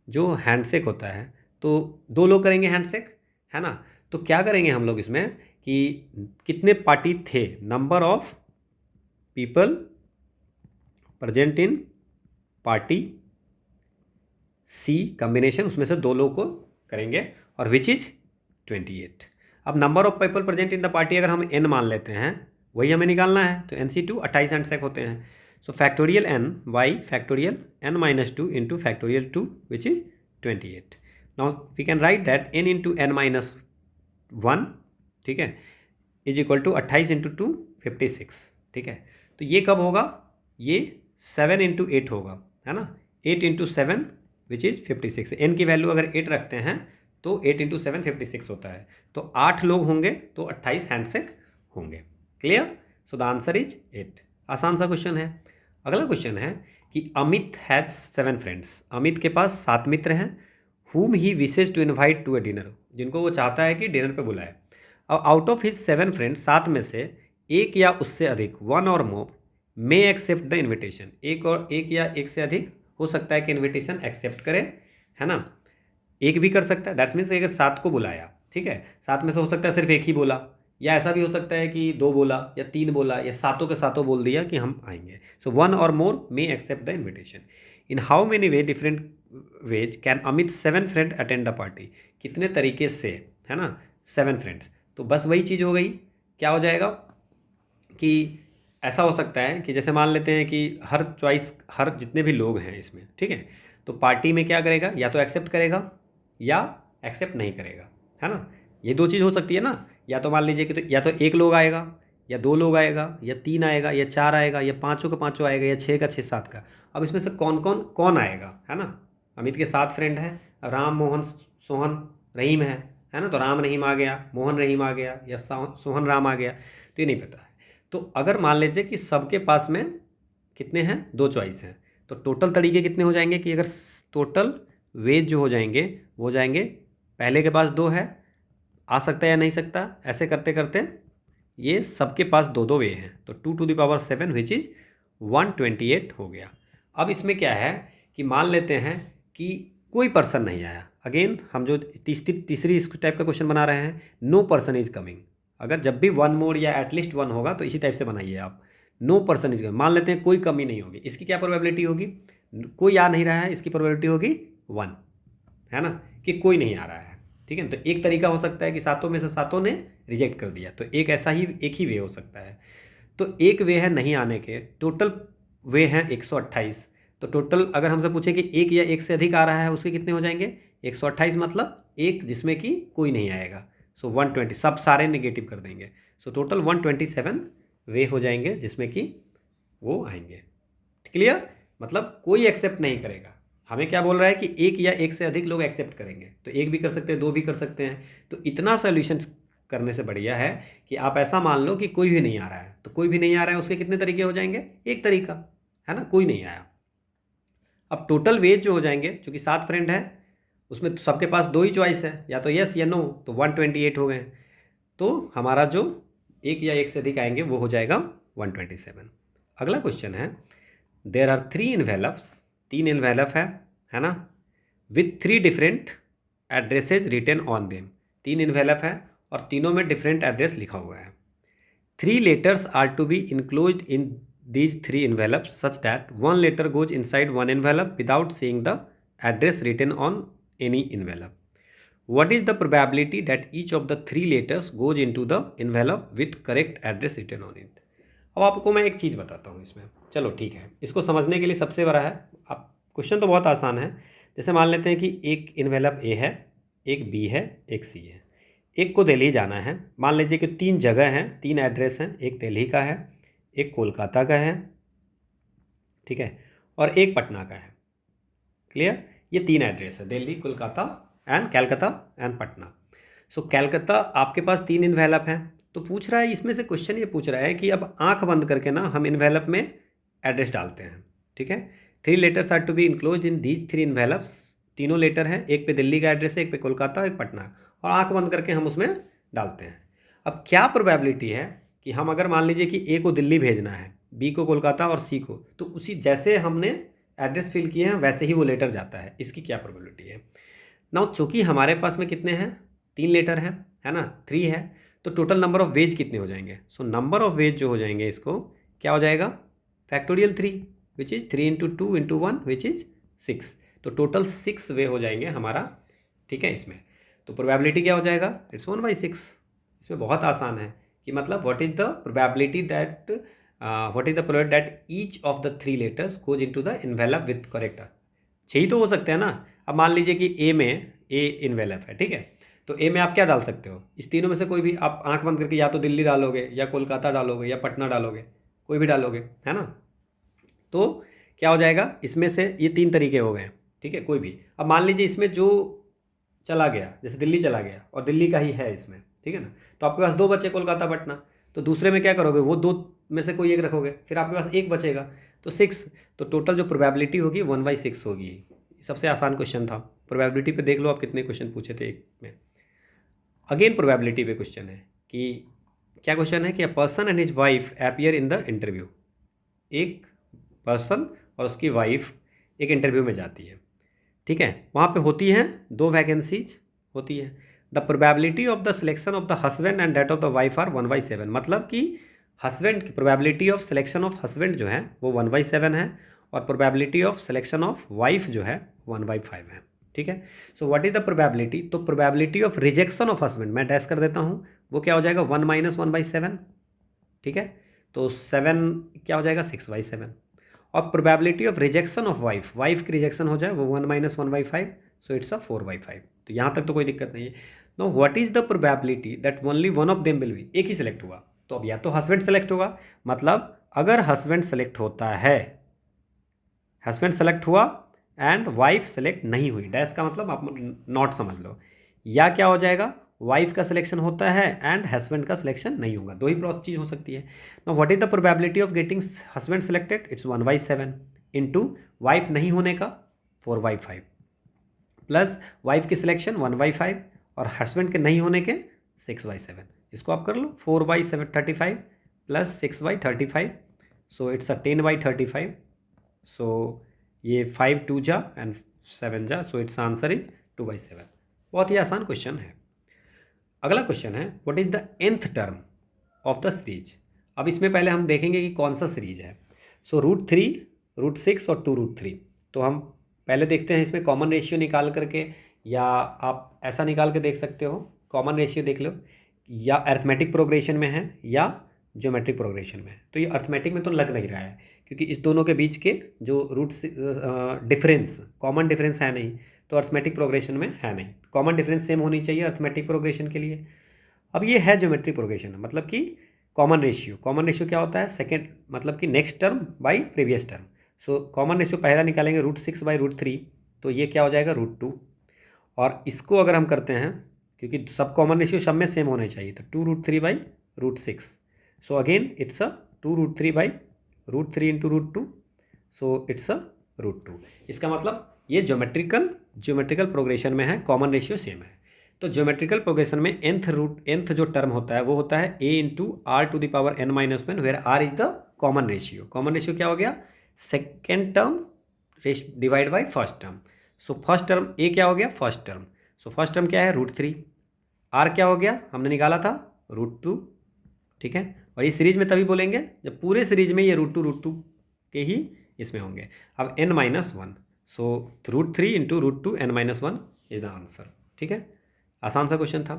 जो हैंडशेक होता है, तो 2 लोग करेंगे हैंडशेक, है ना। तो क्या करेंगे हम लोग इसमें कि कितने पार्टी थे, number of people present in party C combination, उसमें से 2 लोग को करेंगे, और विच इज 28। अब number of people present in the party अगर हम n मान लेते हैं, वही हमें निकालना है। तो NC2 28 हैंडशेक होते हैं। So factorial n by factorial n-2 into factorial 2 which is 28। Now we can write that n into n-1, ठीक है, इज इक्वल टू 28 इंटू 2 56, ठीक है। तो ये कब होगा? ये 7 इंटू 8 होगा, है ना। 8 इंटू 7 विच इज़ 56। n की वैल्यू अगर 8 रखते हैं तो 8 इंटू 7 56 होता है। तो 8 लोग होंगे तो 28 हैंडशेक होंगे। Clear? So the answer is 8। आसान सा क्वेश्चन है। अगला क्वेश्चन है कि अमित हैज़ 7 फ्रेंड्स। अमित के पास 7 मित्र हैं। whom he wishes to invite to a dinner, जिनको वो चाहता है कि डिनर पे बुलाए। अब आउट ऑफ हिज 7 फ्रेंड्स, 7 में से एक या उससे अधिक, 1 or more, may accept the invitation. एक या एक से अधिक हो सकता है कि इन्विटेशन एक्सेप्ट करे, है ना। एक भी कर सकता है, दैट्स मीन्स अगर 7 को बुलाया, ठीक है, 7 में से हो सकता है सिर्फ एक ही बोला, या ऐसा भी हो सकता है कि 2 बोला या 3 बोला या सातों के सातों बोल दिया कि हम आएंगे। So 1 or more may accept the invitation. In how many way different ways can Amit 7 friend attend the party. कितने तरीके से, है ना, 7 फ्रेंड्स। तो बस वही चीज़ हो गई, क्या हो जाएगा कि ऐसा हो सकता है कि जैसे मान लेते हैं कि हर चॉइस, हर जितने भी लोग हैं इसमें, ठीक है, तो पार्टी में क्या करेगा, या तो एक्सेप्ट करेगा या एक्सेप्ट नहीं करेगा, है ना। ये 2 चीज़ हो सकती है ना। या तो मान लीजिए कि तो या तो 1 लोग आएगा, या 2 लोग आएगा, या 3 आएगा, या 4 आएगा, या पाँचों का पाँचों आएगा, या 6 का 6 7 का। अब इसमें से कौन कौन कौन आएगा, है ना। अमित के 7 फ्रेंड हैं, राम मोहन सोहन रहीम है ना। तो राम रहीम आ गया, मोहन रहीम आ गया, या सोहन राम आ गया, तो ये नहीं पता है। तो अगर मान लीजिए कि सबके पास में कितने हैं, 2 चॉइस हैं, तो टोटल तरीके कितने हो जाएंगे कि अगर टोटल वेज जो हो जाएंगे वो हो जाएंगे, पहले के पास 2 है, आ सकता है या नहीं सकता, ऐसे करते करते ये सबके पास 2 वे हैं, तो 2⁻7 विच इज़ 128 हो गया। अब इसमें क्या है कि मान लेते हैं कि कोई पर्सन नहीं आया। अगेन हम जो तीसरी इस टाइप का क्वेश्चन बना रहे हैं, नो पर्सन इज कमिंग। अगर जब भी 1 मोर या एटलीस्ट 1 होगा तो इसी टाइप से बनाइए आप। नो पर्सन इज कमिंग, मान लेते हैं कोई कमी नहीं होगी, इसकी क्या प्रोबेबिलिटी होगी, कोई आ नहीं रहा है, इसकी प्रोबेबिलिटी होगी 1, है ना, कि कोई नहीं आ रहा है। ठीक है, तो एक तरीका हो सकता है कि सातों में से सातों ने रिजेक्ट कर दिया, तो एक ऐसा ही एक ही वे हो सकता है। तो एक वे है नहीं आने के, टोटल वे हैं 128। तो टोटल अगर हमसे पूछे कि एक या एक से अधिक आ रहा है, उसके कितने हो जाएंगे, 128 मतलब एक जिसमें कि कोई नहीं आएगा। सो 120, सब सारे नेगेटिव कर देंगे। सो टोटल 127 वे हो जाएंगे जिसमें कि वो आएंगे। क्लियर, मतलब कोई एक्सेप्ट नहीं करेगा। हमें क्या बोल रहा है कि एक या एक से अधिक लोग एक्सेप्ट करेंगे, तो एक भी कर सकते हैं, 2 भी कर सकते हैं। तो इतना सोल्यूशन करने से बढ़िया है कि आप ऐसा मान लो कि कोई भी नहीं आ रहा है, तो कोई भी नहीं आ रहा है उसके कितने तरीके हो जाएंगे, एक तरीका, है ना, कोई नहीं आया। अब टोटल वेज जो हो जाएंगे, चूंकि 7 फ्रेंड है उसमें तो सबके पास 2 ही चॉइस है, या तो यस या नो, तो 128 हो गए। तो हमारा जो एक या एक से अधिक आएंगे वो हो जाएगा 127। अगला क्वेश्चन है, देर आर 3 इन्वेलप्स, 3 इन्वेलप है ना, with 3 different addresses written on them. 3 envelope है और तीनों में डिफरेंट एड्रेस लिखा हुआ है। 3 letters are to be enclosed in these 3 envelopes such that 1 letter goes inside 1 envelope without seeing the address written on any envelope. What is the probability that each of the 3 letters goes into the envelope with correct address written on it? अब आपको मैं एक चीज़ बताता हूँ इसमें, चलो ठीक है, इसको समझने के लिए सबसे बड़ा है, अब क्वेश्चन तो बहुत आसान है। जैसे मान लेते हैं कि एक इन्वेलप ए है, एक बी है, एक सी है। एक को दिल्ली जाना है, मान लीजिए कि 3 जगह हैं, 3 एड्रेस हैं, एक दिल्ली का है, एक कोलकाता का है, ठीक है, और एक पटना का है। क्लियर, ये 3 एड्रेस है, दिल्ली, कोलकाता एंड कैलकाता एंड पटना। सो कैलकाता आपके पास 3 इन्वेलप हैं, तो पूछ रहा है इसमें से, क्वेश्चन ये पूछ रहा है कि अब आंख बंद करके ना हम इन्वेलप में एड्रेस डालते हैं, ठीक है। 3 letters are to be enclose in these 3 envelopes, तीनों लेटर हैं, एक पे दिल्ली का एड्रेस है, एक पे कोलकाता, एक पटना, और आंख बंद करके हम उसमें डालते हैं। अब क्या प्रोबेबिलिटी है कि हम अगर मान लीजिए कि ए को दिल्ली भेजना है, बी को कोलकाता और सी को, तो उसी जैसे हमने एड्रेस फिल किए हैं वैसे ही वो लेटर जाता है, इसकी क्या प्रोबेबिलिटी है। नाउ चूँकि हमारे पास में कितने हैं, 3 लेटर हैं, है ना, 3 है, तो टोटल नंबर ऑफ वेज कितने हो जाएंगे। सो नंबर ऑफ वेज जो हो जाएंगे इसको क्या हो जाएगा, factorial 3 which is 3 × 2 × 1 which is 6। तो टोटल 6 वे हो जाएंगे हमारा, ठीक है। इसमें तो प्रोबेबिलिटी क्या हो जाएगा, इट्स 1/6। इसमें बहुत आसान है कि मतलब what is the probability that that each of the 3 letters goes into the envelope with correct. 6 ही तो हो सकते हैं ना। अब मान लीजिए कि ए में ए इन्वेलप है, ठीक है, तो ए में आप क्या डाल सकते हो, इस तीनों में से कोई भी आप आंख बंद करके या तो दिल्ली डालोगे, या कोलकाता डालोगे, या पटना डालोगे, कोई भी डालोगे, है ना। तो क्या हो जाएगा, इसमें से ये 3 तरीके हो गए, ठीक है, कोई भी। अब मान लीजिए इसमें जो चला गया, जैसे दिल्ली चला गया और दिल्ली का ही है इसमें, ठीक है ना, तो आपके पास 2 बचे, कोलकाता पटना, तो दूसरे में क्या करोगे, वो 2 में से कोई एक रखोगे, फिर आपके पास एक बचेगा, तो 6। तो टोटल जो प्रोबेबिलिटी होगी 1/6 होगी। सबसे आसान क्वेश्चन था। प्रोबेबिलिटी पे देख लो आप कितने क्वेश्चन पूछे थे एक में। अगेन प्रोबेबिलिटी पे क्वेश्चन है कि क्या क्वेश्चन है कि a person and his wife appear in the interview. एक पर्सन और उसकी वाइफ एक इंटरव्यू में जाती है, ठीक है, वहाँ पे होती हैं 2 वैकेंसीज होती है। The probability of the selection of the husband and that of the wife are 1/7, मतलब कि हस्बैंड की probability of selection of husband जो है वो 1/7 है और probability of selection of wife जो है 1/5 है। ठीक है, so what is the probability, तो probability of rejection of husband मैं डैश कर देता हूँ, वो क्या हो जाएगा 1 - 1/7। ठीक है, तो 7 क्या हो जाएगा 6/7। और probability of rejection of wife, wife की रिजेक्शन हो जाए वो 1 - 1/5, सो इट्स अ 4/5। तो यहाँ तक तो कोई दिक्कत नहीं है। Know what is the probability that only one of them will be, एक ही सिलेक्ट हुआ, तो अब या तो हस्बैंड सेलेक्ट होगा, मतलब अगर हस्बैंड सेलेक्ट होता है, हस्बैंड सेलेक्ट हुआ एंड वाइफ सेलेक्ट नहीं हुई, डैश का मतलब आप नॉट समझ लो, या क्या हो जाएगा वाइफ का सिलेक्शन होता है एंड हस्बैंड का सिलेक्शन नहीं होगा, दो ही चीज़ हो सकती है। Now what is the probability of getting husband selected, it's 1/7 into wife नहीं होने का 4/5 प्लस वाइफ की सिलेक्शन 1/5 और हस्बैंड के नहीं होने के 6/7। इसको आप कर लो 4/35 प्लस 6/35, सो इट्स अ 10/35। सो ये 5 2 जा एंड 7 जा, सो इट्स आंसर इज 2/7। बहुत ही आसान क्वेश्चन है। अगला क्वेश्चन है what is the nth term of the series. अब इसमें पहले हम देखेंगे कि कौन सा सीरीज है। सो √3, √6 और 2√3। तो हम पहले देखते हैं इसमें कॉमन रेशियो निकाल करके, या आप ऐसा निकाल के देख सकते हो, कॉमन रेशियो देख लो, या अर्थमेटिक प्रोग्रेशन में है या ज्योमेट्रिक प्रोग्रेशन में है। तो ये अर्थमेटिक में तो लग नहीं रहा है, क्योंकि इस दोनों के बीच के जो रूट डिफरेंस, कॉमन डिफरेंस है नहीं, तो अर्थमेटिक प्रोग्रेशन में है नहीं। कॉमन डिफरेंस सेम होनी चाहिए अर्थमेटिक प्रोग्रेशन के लिए। अब ये है ज्योमेट्रिक प्रोग्रेशन, मतलब कि कॉमन रेशियो, कॉमन रेशियो क्या होता है सेकेंड, मतलब कि next term by previous term. So common ratio पहला निकालेंगे √6/√3, तो ये क्या हो जाएगा √2। और इसको अगर हम करते हैं, क्योंकि सब कॉमन रेशियो सब में सेम होने चाहिए, तो 2√3/√6। So again it's a 2√3/√3 into √2, so it's a √2। इसका मतलब ये ज्योमेट्रिकल प्रोग्रेशन में है, कॉमन रेशियो सेम है। तो ज्योमेट्रिकल प्रोग्रेशन में nth जो टर्म होता है वो होता है a into r⁻n-1, where r is the common ratio. Common ratio क्या हो गया second term divide by first term. So first term a क्या हो गया first term, so first term क्या है √3, r क्या हो गया हमने निकाला था √2। ठीक है, और ये सीरीज में तभी बोलेंगे जब पूरे सीरीज में ये √2 के ही इसमें होंगे। अब n-1, so √3 into √2 n-1 is the answer. ठीक है, आसान सा क्वेश्चन था।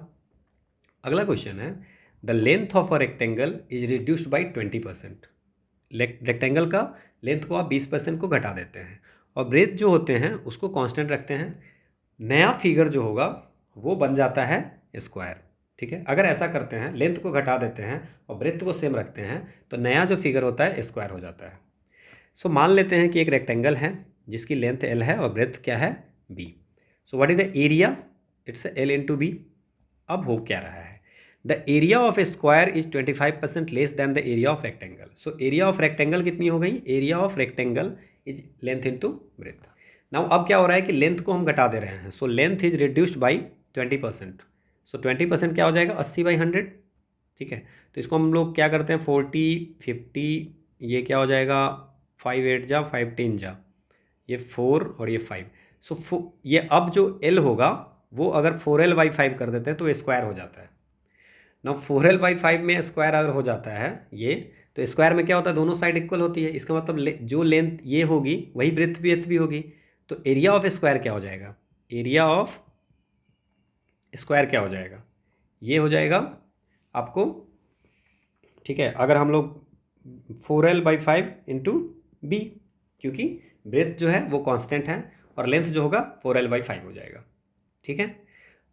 अगला क्वेश्चन है the length of a rectangle is reduced by 20%। Rectangle का लेंथ को आप 20% को घटा देते हैं और ब्रेथ जो होते हैं उसको कांस्टेंट रखते हैं। नया फिगर जो होगा वो बन जाता है स्क्वायर। ठीक है, अगर ऐसा करते हैं लेंथ को घटा देते हैं और ब्रेथ को सेम रखते हैं तो नया जो फिगर होता है स्क्वायर हो जाता है। सो मान लेते हैं कि एक रेक्टेंगल है जिसकी लेंथ L है और ब्रेथ क्या है B। So what is the area, it's L into B। अब हो क्या रहा है, the area of A square is 25% less than the area of rectangle. So area of rectangle कितनी हो गई, area of rectangle is length into breadth. Now अब क्या हो रहा है कि लेंथ को हम घटा दे रहे हैं, so length is reduced by 20%। सो 20% क्या हो जाएगा 80/100। ठीक है, तो इसको हम लोग क्या करते हैं 40 50, ये क्या हो जाएगा 5 8 जा 5 10 जा, ये 4 और ये 5। सो ये अब जो L होगा वो अगर 4L/5 कर देते हैं तो स्क्वायर हो जाता है ना। 4L/5 में स्क्वायर अगर हो जाता है ये, तो स्क्वायर में क्या होता है दोनों साइड इक्वल होती है। इसका मतलब जो लेंथ ये होगी वही ब्रेथ भी होगी। तो एरिया ऑफ स्क्वायर क्या हो जाएगा, एरिया ऑफ स्क्वायर क्या हो जाएगा, ये हो जाएगा आपको। ठीक है, अगर हम लोग 4L/5 इंटू B, क्योंकि ब्रेथ जो है वो कांस्टेंट है और लेंथ जो होगा 4L/5 हो जाएगा। ठीक है,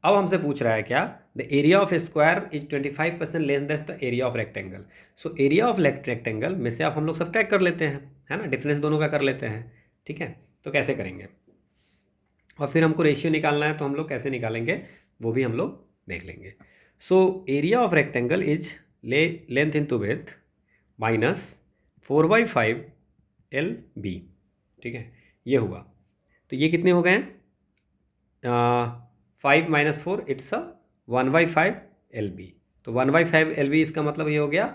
अब हमसे पूछ रहा है क्या, the area of square is 25% less than the area of rectangle. So area of rectangle में से आप हम लोग सब्ट्रैक्ट कर लेते हैं, है ना, डिफरेंस दोनों का कर लेते हैं। ठीक है, तो कैसे करेंगे, और फिर हमको रेशियो निकालना है तो हम लोग कैसे निकालेंगे वो भी हम लोग देख लेंगे। So area of rectangle is length into breadth minus 4/5 LB। ठीक है, ये हुआ, तो ये कितने हो गए हैं 5 - 4 इट्स अ 1/5 LB। तो 1/5 LB इसका मतलब ये हो गया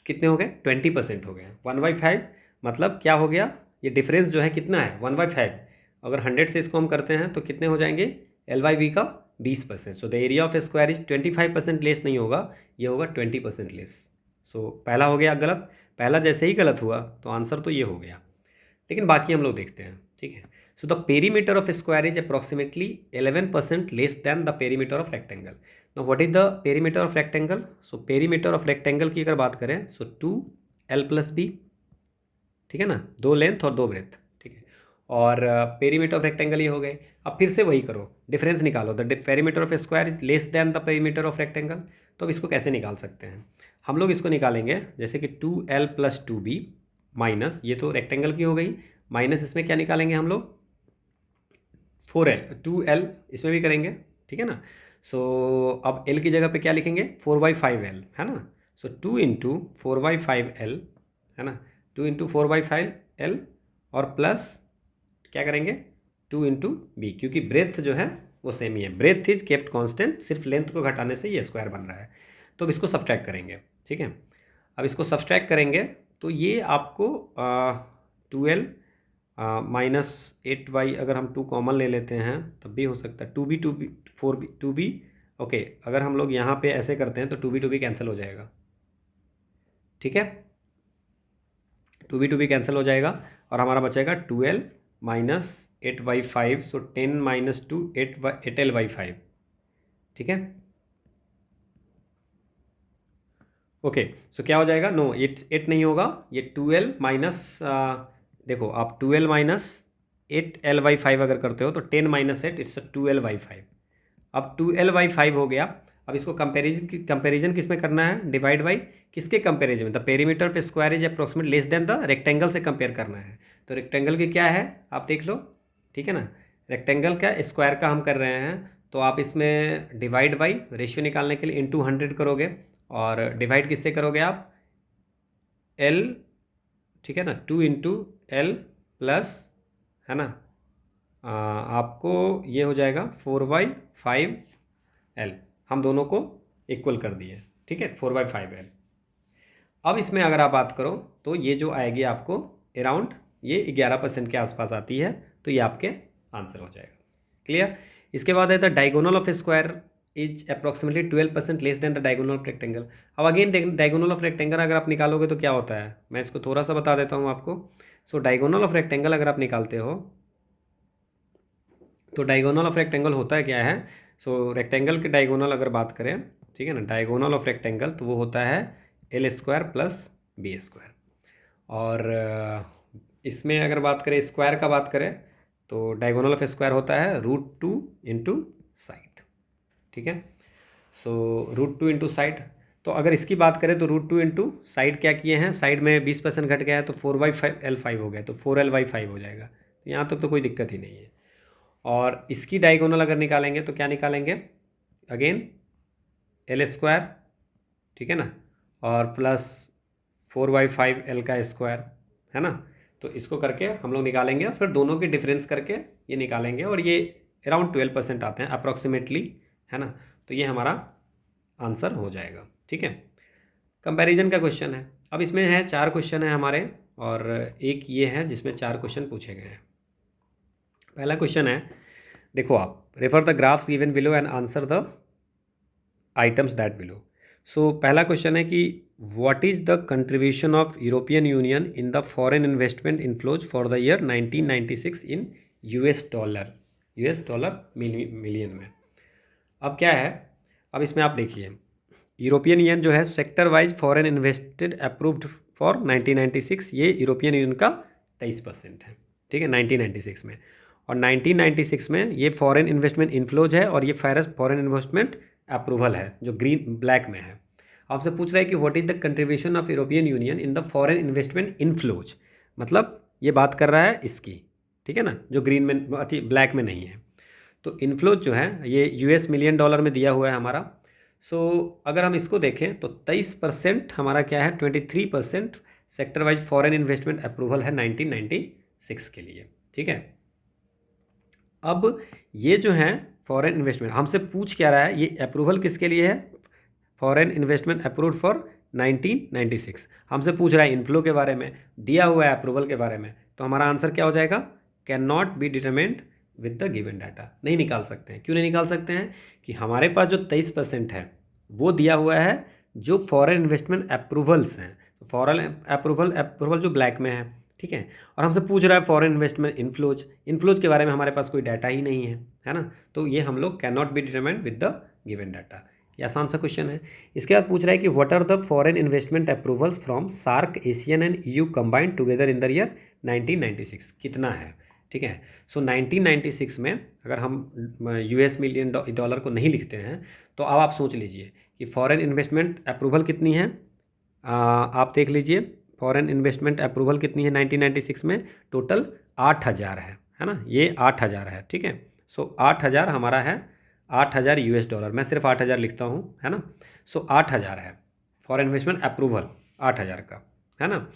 कितने हो गए 20% हो गए। 1/5 मतलब क्या हो गया, ये डिफरेंस जो है कितना है 1/5। अगर 100 से इसको हम करते हैं तो कितने हो जाएंगे L/B का 20%। So the area of square is 25% less नहीं होगा, ये होगा 20% लेस। सो पहला हो गया गलत, पहला जैसे ही गलत हुआ तो आंसर तो ये हो गया, लेकिन बाकी हम लोग देखते हैं, ठीक है। So the perimeter of square is approximately 11% less than the perimeter of rectangle. Now what is the perimeter of rectangle? So perimeter of rectangle की अगर बात करें सो 2l+b, ठीक है ना, 2 लेंथ और 2 ब्रेथ, ठीक है। और पेरीमीटर ऑफ रेक्टेंगल ये हो गए। अब फिर से वही करो, डिफरेंस निकालो, the perimeter of square is less than the perimeter of rectangle. तो अब इसको कैसे निकाल सकते हैं? हम लोग इसको निकालेंगे जैसे कि 2l+2b माइनस, ये तो रेक्टेंगल की हो गई, माइनस इसमें क्या निकालेंगे हम लोग? 2l इसमें भी करेंगे, ठीक है ना। सो अब l की जगह पे क्या लिखेंगे? 4/5l, है ना। सो 2 इंटू 4/5l, है ना, 2 इंटू 4/5l, और प्लस क्या करेंगे? 2 इंटू बी, क्योंकि ब्रेथ जो है वो सेम ही है, ब्रेथ इज केप्ट कांस्टेंट, सिर्फ लेंथ को घटाने से ये स्क्वायर बन रहा है। तो अब इसको सब्सट्रैक्ट करेंगे, ठीक है। अब इसको सब्सट्रैक्ट करेंगे तो ये आपको 2l माइनस 8y, अगर हम 2 कॉमन ले लेते हैं तब भी हो सकता है, 2b 4b 2b, ओके। अगर हम लोग यहाँ पे ऐसे करते हैं तो 2b कैंसिल हो जाएगा, ठीक है, 2b कैंसिल हो जाएगा और हमारा बचेगा 2l माइनस 8/5, सो 10 माइनस 2 8l/5, ठीक है। ओके, सो क्या हो जाएगा? नो, 8 नहीं होगा, ये 2l माइनस, देखो आप 2l माइनस 8l/5 अगर करते हो तो 10 माइनस 8 इट्स 2l/5। अब 2l/5 हो गया। अब इसको कंपेरिजन किस में करना है? डिवाइड बाई किसके कंपेरिजन में? The perimeter of square is approximate less than the rectangle से कंपेयर करना है। तो रेक्टेंगल की क्या है आप देख लो, ठीक है ना। रेक्टेंगल का स्क्वायर का हम कर रहे हैं, तो आप इसमें डिवाइड बाई रेशियो निकालने के लिए इंटू 100 करोगे, और डिवाइड किससे करोगे आप? l, ठीक है ना, 2 इंटू l प्लस, है ना, आपको ये हो जाएगा 4/5l, हम दोनों को इक्वल कर दिए, ठीक है, 4/5l। अब इसमें अगर आप बात करो तो ये जो आएगी आपको अराउंड ये 11% के आसपास आती है, तो ये आपके आंसर हो जाएगा। क्लियर? इसके बाद है the diagonal of square is approximately 12% less than the diagonal of rectangle. अब अगेन डायगोनल ऑफ रेक्टेंगल अगर आप निकालोगे तो क्या होता है, मैं इसको थोड़ा सा बता देता हूँ आपको। सो डायगोनल ऑफ रेक्टेंगल अगर आप निकालते हो तो डायगोनल ऑफ रेक्टेंगल होता है क्या है? सो रेक्टेंगल के डायगोनल अगर बात करें, ठीक है ना, डायगोनल ऑफ रेक्टेंगल तो वो होता है l² प्लस b²। और इसमें अगर बात करें, स्क्वायर का बात करें, तो डायगोनल ऑफ स्क्वायर होता है √2 इंटू साइड, ठीक है। सो √2 इंटू साइड, तो अगर इसकी बात करें तो √2 इंटू साइड क्या किए हैं, साइड में 20% घट गया है तो 4/5l5 हो गया, तो 4l/5 हो जाएगा। तो यहाँ तक तो कोई दिक्कत ही नहीं है। और इसकी डायगोनल अगर निकालेंगे तो क्या निकालेंगे? अगेन l², ठीक है ना, और प्लस 4/5l का स्क्वायर, है ना। तो इसको करके हम लोग निकालेंगे और फिर दोनों के डिफरेंस करके ये निकालेंगे, और ये अराउंड 12% आते हैं अप्रॉक्सीमेटली, है ना। तो ये हमारा आंसर हो जाएगा, ठीक है। कंपैरिजन का क्वेश्चन है। अब इसमें है 4 क्वेश्चन है हमारे, और एक ये है जिसमें 4 क्वेश्चन पूछे गए हैं। पहला क्वेश्चन है, देखो आप, refer the graphs given below and answer the items that below. So पहला क्वेश्चन है कि what is the contribution of European Union in the foreign investment inflows for the year 1996 in US dollar million में। अब क्या है, अब इसमें आप देखिए, यूरोपियन यूनियन जो है sector wise foreign invested approved for 1996, ये यूरोपियन यूनियन का 23% है, ठीक है, 1996 में। और 1996 में ये फॉरेन इन्वेस्टमेंट इनफ्लोज है, और ये फॉरेन इन्वेस्टमेंट अप्रूवल है जो ग्रीन ब्लैक में है। आपसे पूछ रहा है कि what is the contribution of European Union in the foreign investment inflows, मतलब ये बात कर रहा है इसकी, ठीक है ना, जो ग्रीन में ब्लैक में नहीं है। तो इनफ्लोज जो है ये US मिलियन डॉलर में दिया हुआ है हमारा। सो अगर हम इसको देखें तो 23% हमारा क्या है, 23% sector wise foreign investment approval है 1996 के लिए, ठीक है। अब ये जो है फॉरेन इन्वेस्टमेंट हमसे पूछ क्या रहा है, ये अप्रूवल किसके लिए है? Foreign investment approved for 1996। हमसे पूछ रहा है इनफ्लो के बारे में, दिया हुआ है अप्रूवल के बारे में, तो हमारा आंसर क्या हो जाएगा? Can not be determined with the given data, नहीं निकाल सकते हैं। क्यों नहीं निकाल सकते हैं? कि हमारे पास जो 23% है वो दिया हुआ है जो फॉरेन इन्वेस्टमेंट अप्रूवल्स हैं। फॉरेन अप्रूवल जो ब्लैक में है, ठीक है। और हमसे पूछ रहा है फॉरेन इन्वेस्टमेंट इनफ्लोज के बारे में हमारे पास कोई डाटा ही नहीं है ना। तो ये हम लोग can not be determined with the given data. ये आसान सा क्वेश्चन है। इसके बाद पूछ रहा है कि what are the foreign investment approvals from SAARC, ASEAN and EU combined together in the year 1996, कितना है, ठीक है। सो 1996 में अगर हम US मिलियन डॉलर को नहीं लिखते हैं तो अब आप सोच लीजिए कि फॉरेन इन्वेस्टमेंट अप्रूवल कितनी है। आप देख लीजिए फॉरेन इन्वेस्टमेंट अप्रूवल कितनी है 1996 में, टोटल 8,000 है ना, ये 8,000 है, ठीक है। सो 8,000 हमारा है, 8,000 US डॉलर, मैं सिर्फ 8,000 लिखता हूँ, है ना। सो 8,000 है फॉरेन इन्वेस्टमेंट अप्रूवल 8,000 का, है ना।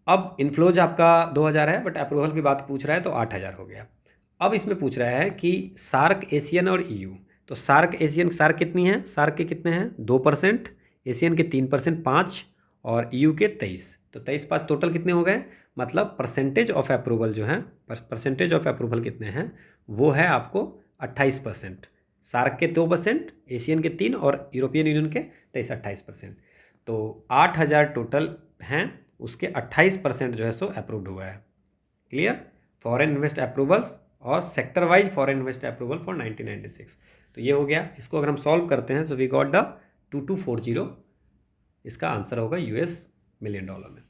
अब इन्फ्लोज आपका 2,000 है, बट अप्रूवल की बात पूछ रहा है तो 8,000 हो गया। अब इसमें पूछ रहा है कि सार्क, एशियन और EU, तो सार्क एशियन, सार्क कितनी है, सार्क के कितने हैं 2%, एशियन के 3% 5, और EU के 23, तो 23 टोटल कितने हो गए, मतलब परसेंटेज ऑफ अप्रूवल जो है, परसेंटेज ऑफ अप्रूवल कितने हैं वो है आपको 28%। सार्क के 2%, एशियन के 3 और यूरोपियन यूनियन के 28%। तो 8,000 टोटल हैं, उसके 28% जो है सो अप्रूव्ड हुआ है। क्लियर? फॉरेन इन्वेस्ट अप्रूवल्स और sector wise foreign invest approval for 1996। तो ये हो गया। इसको अगर हम सॉल्व करते हैं, सो वी गॉट द 2240, इसका आंसर होगा US मिलियन डॉलर में।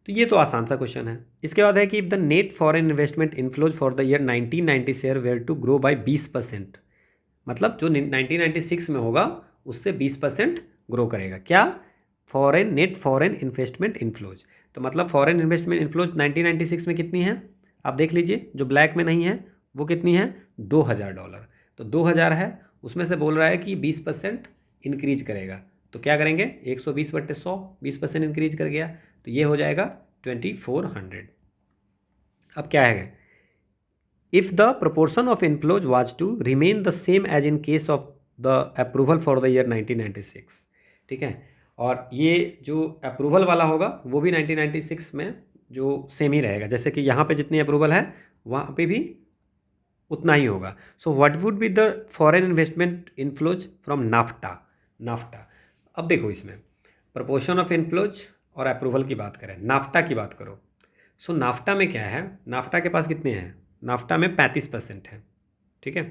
तो ये तो आसान सा क्वेश्चन है। इसके बाद है कि if the net foreign investment inflows for the year 1996 were to grow by 20%, मतलब जो 1996 में होगा उससे 20% ग्रो करेगा। क्या? Foreign net foreign investment inflows. तो मतलब फॉरेन इन्वेस्टमेंट इनफ्लोज 1996 में कितनी है, आप देख लीजिए, जो ब्लैक में नहीं है वो कितनी है, 2,000 डॉलर। तो 2,000 है, उसमें से बोल रहा है कि 20% इंक्रीज करेगा। तो क्या करेंगे, 120/100, 20% इंक्रीज कर गया, तो ये हो जाएगा 2,400। अब क्या है, if the proportion of inflows was to remain the same as in case of the approval for the year 1996, ठीक है। और ये जो अप्रूवल वाला होगा वो भी 1996 में जो सेम ही रहेगा, जैसे कि यहाँ पे जितनी अप्रूवल है वहाँ पे भी उतना ही होगा। So what would be the foreign investment inflows from NAFTA. अब देखो इसमें प्रोपोर्शन ऑफ इनफ्लोज और अप्रूवल की बात करें, नाफ्टा की बात करो। सो नाफ्टा में क्या है, नाफ्टा के पास कितने हैं, नाफ्टा में 35% है, ठीक है।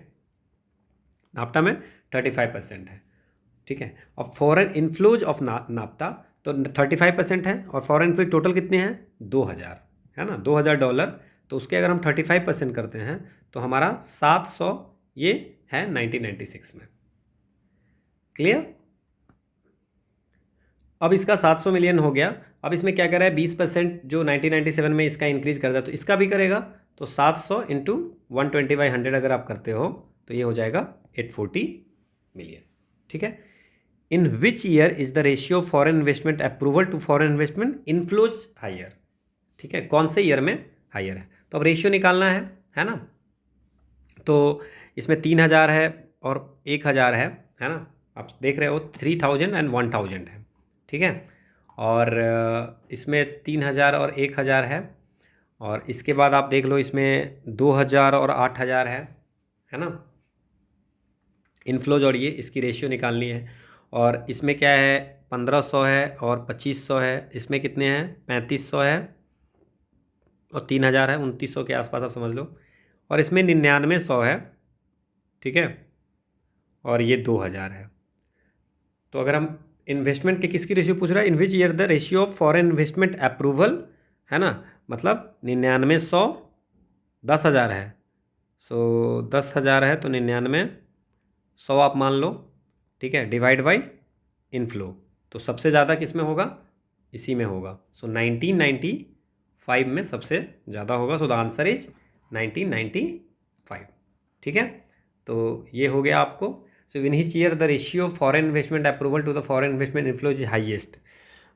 नाफ्टा में 35% है, ठीक है। और फॉरेन इनफ्लोज ऑफ नाफ्टा तो 35% है, और फॉरेन इनफ्लोज टोटल कितने हैं 2,000, है ना, 2,000 डॉलर। तो उसके अगर हम 35% करते हैं तो हमारा 700 ये है 1996 में। क्लियर? अब इसका 700 मिलियन हो गया। अब इसमें क्या कर रहा है, 20% जो 1997 में इसका इंक्रीज कर दिया तो इसका भी करेगा। तो 700 इंटू 120/100 अगर आप करते हो तो ये हो जाएगा 840 मिलियन, ठीक है। In which year is the ratio foreign investment approval to foreign investment inflows higher, ठीक है, कौन से ईयर में हायर है। तो अब रेशियो निकालना है ना। तो इसमें 3,000 है और 1,000 है ना, आप देख रहे हो 3,000 एंड 1,000 है, ठीक है। और इसमें 3,000 और 1,000 है, और इसके बाद आप देख लो इसमें 2,000 और 8,000 है ना, इनफ्लोज, और ये इसकी रेशियो निकालनी है। और इसमें क्या है 1,500 है और 2,500 है, इसमें कितने हैं 3,500 है और 3,000 है, 2,900 के आसपास आप समझ लो। और इसमें 9900 है, ठीक है, और ये 2,000 है। तो अगर हम इन्वेस्टमेंट के किसकी रेशियो पूछ रहा है, in which year the ratio of foreign investment approval, है ना, मतलब 9900 10,000 है। सो 10,000 है तो 99 100 आप मान लो, ठीक है, डिवाइड बाई इनफ्लो। तो सबसे ज़्यादा किस में होगा, इसी में होगा। सो 1995 में सबसे ज़्यादा होगा। सो द आंसर इज 1995, ठीक है। तो ये हो गया आपको। So in which year the ratio foreign investment approval to the foreign investment inflow is highest.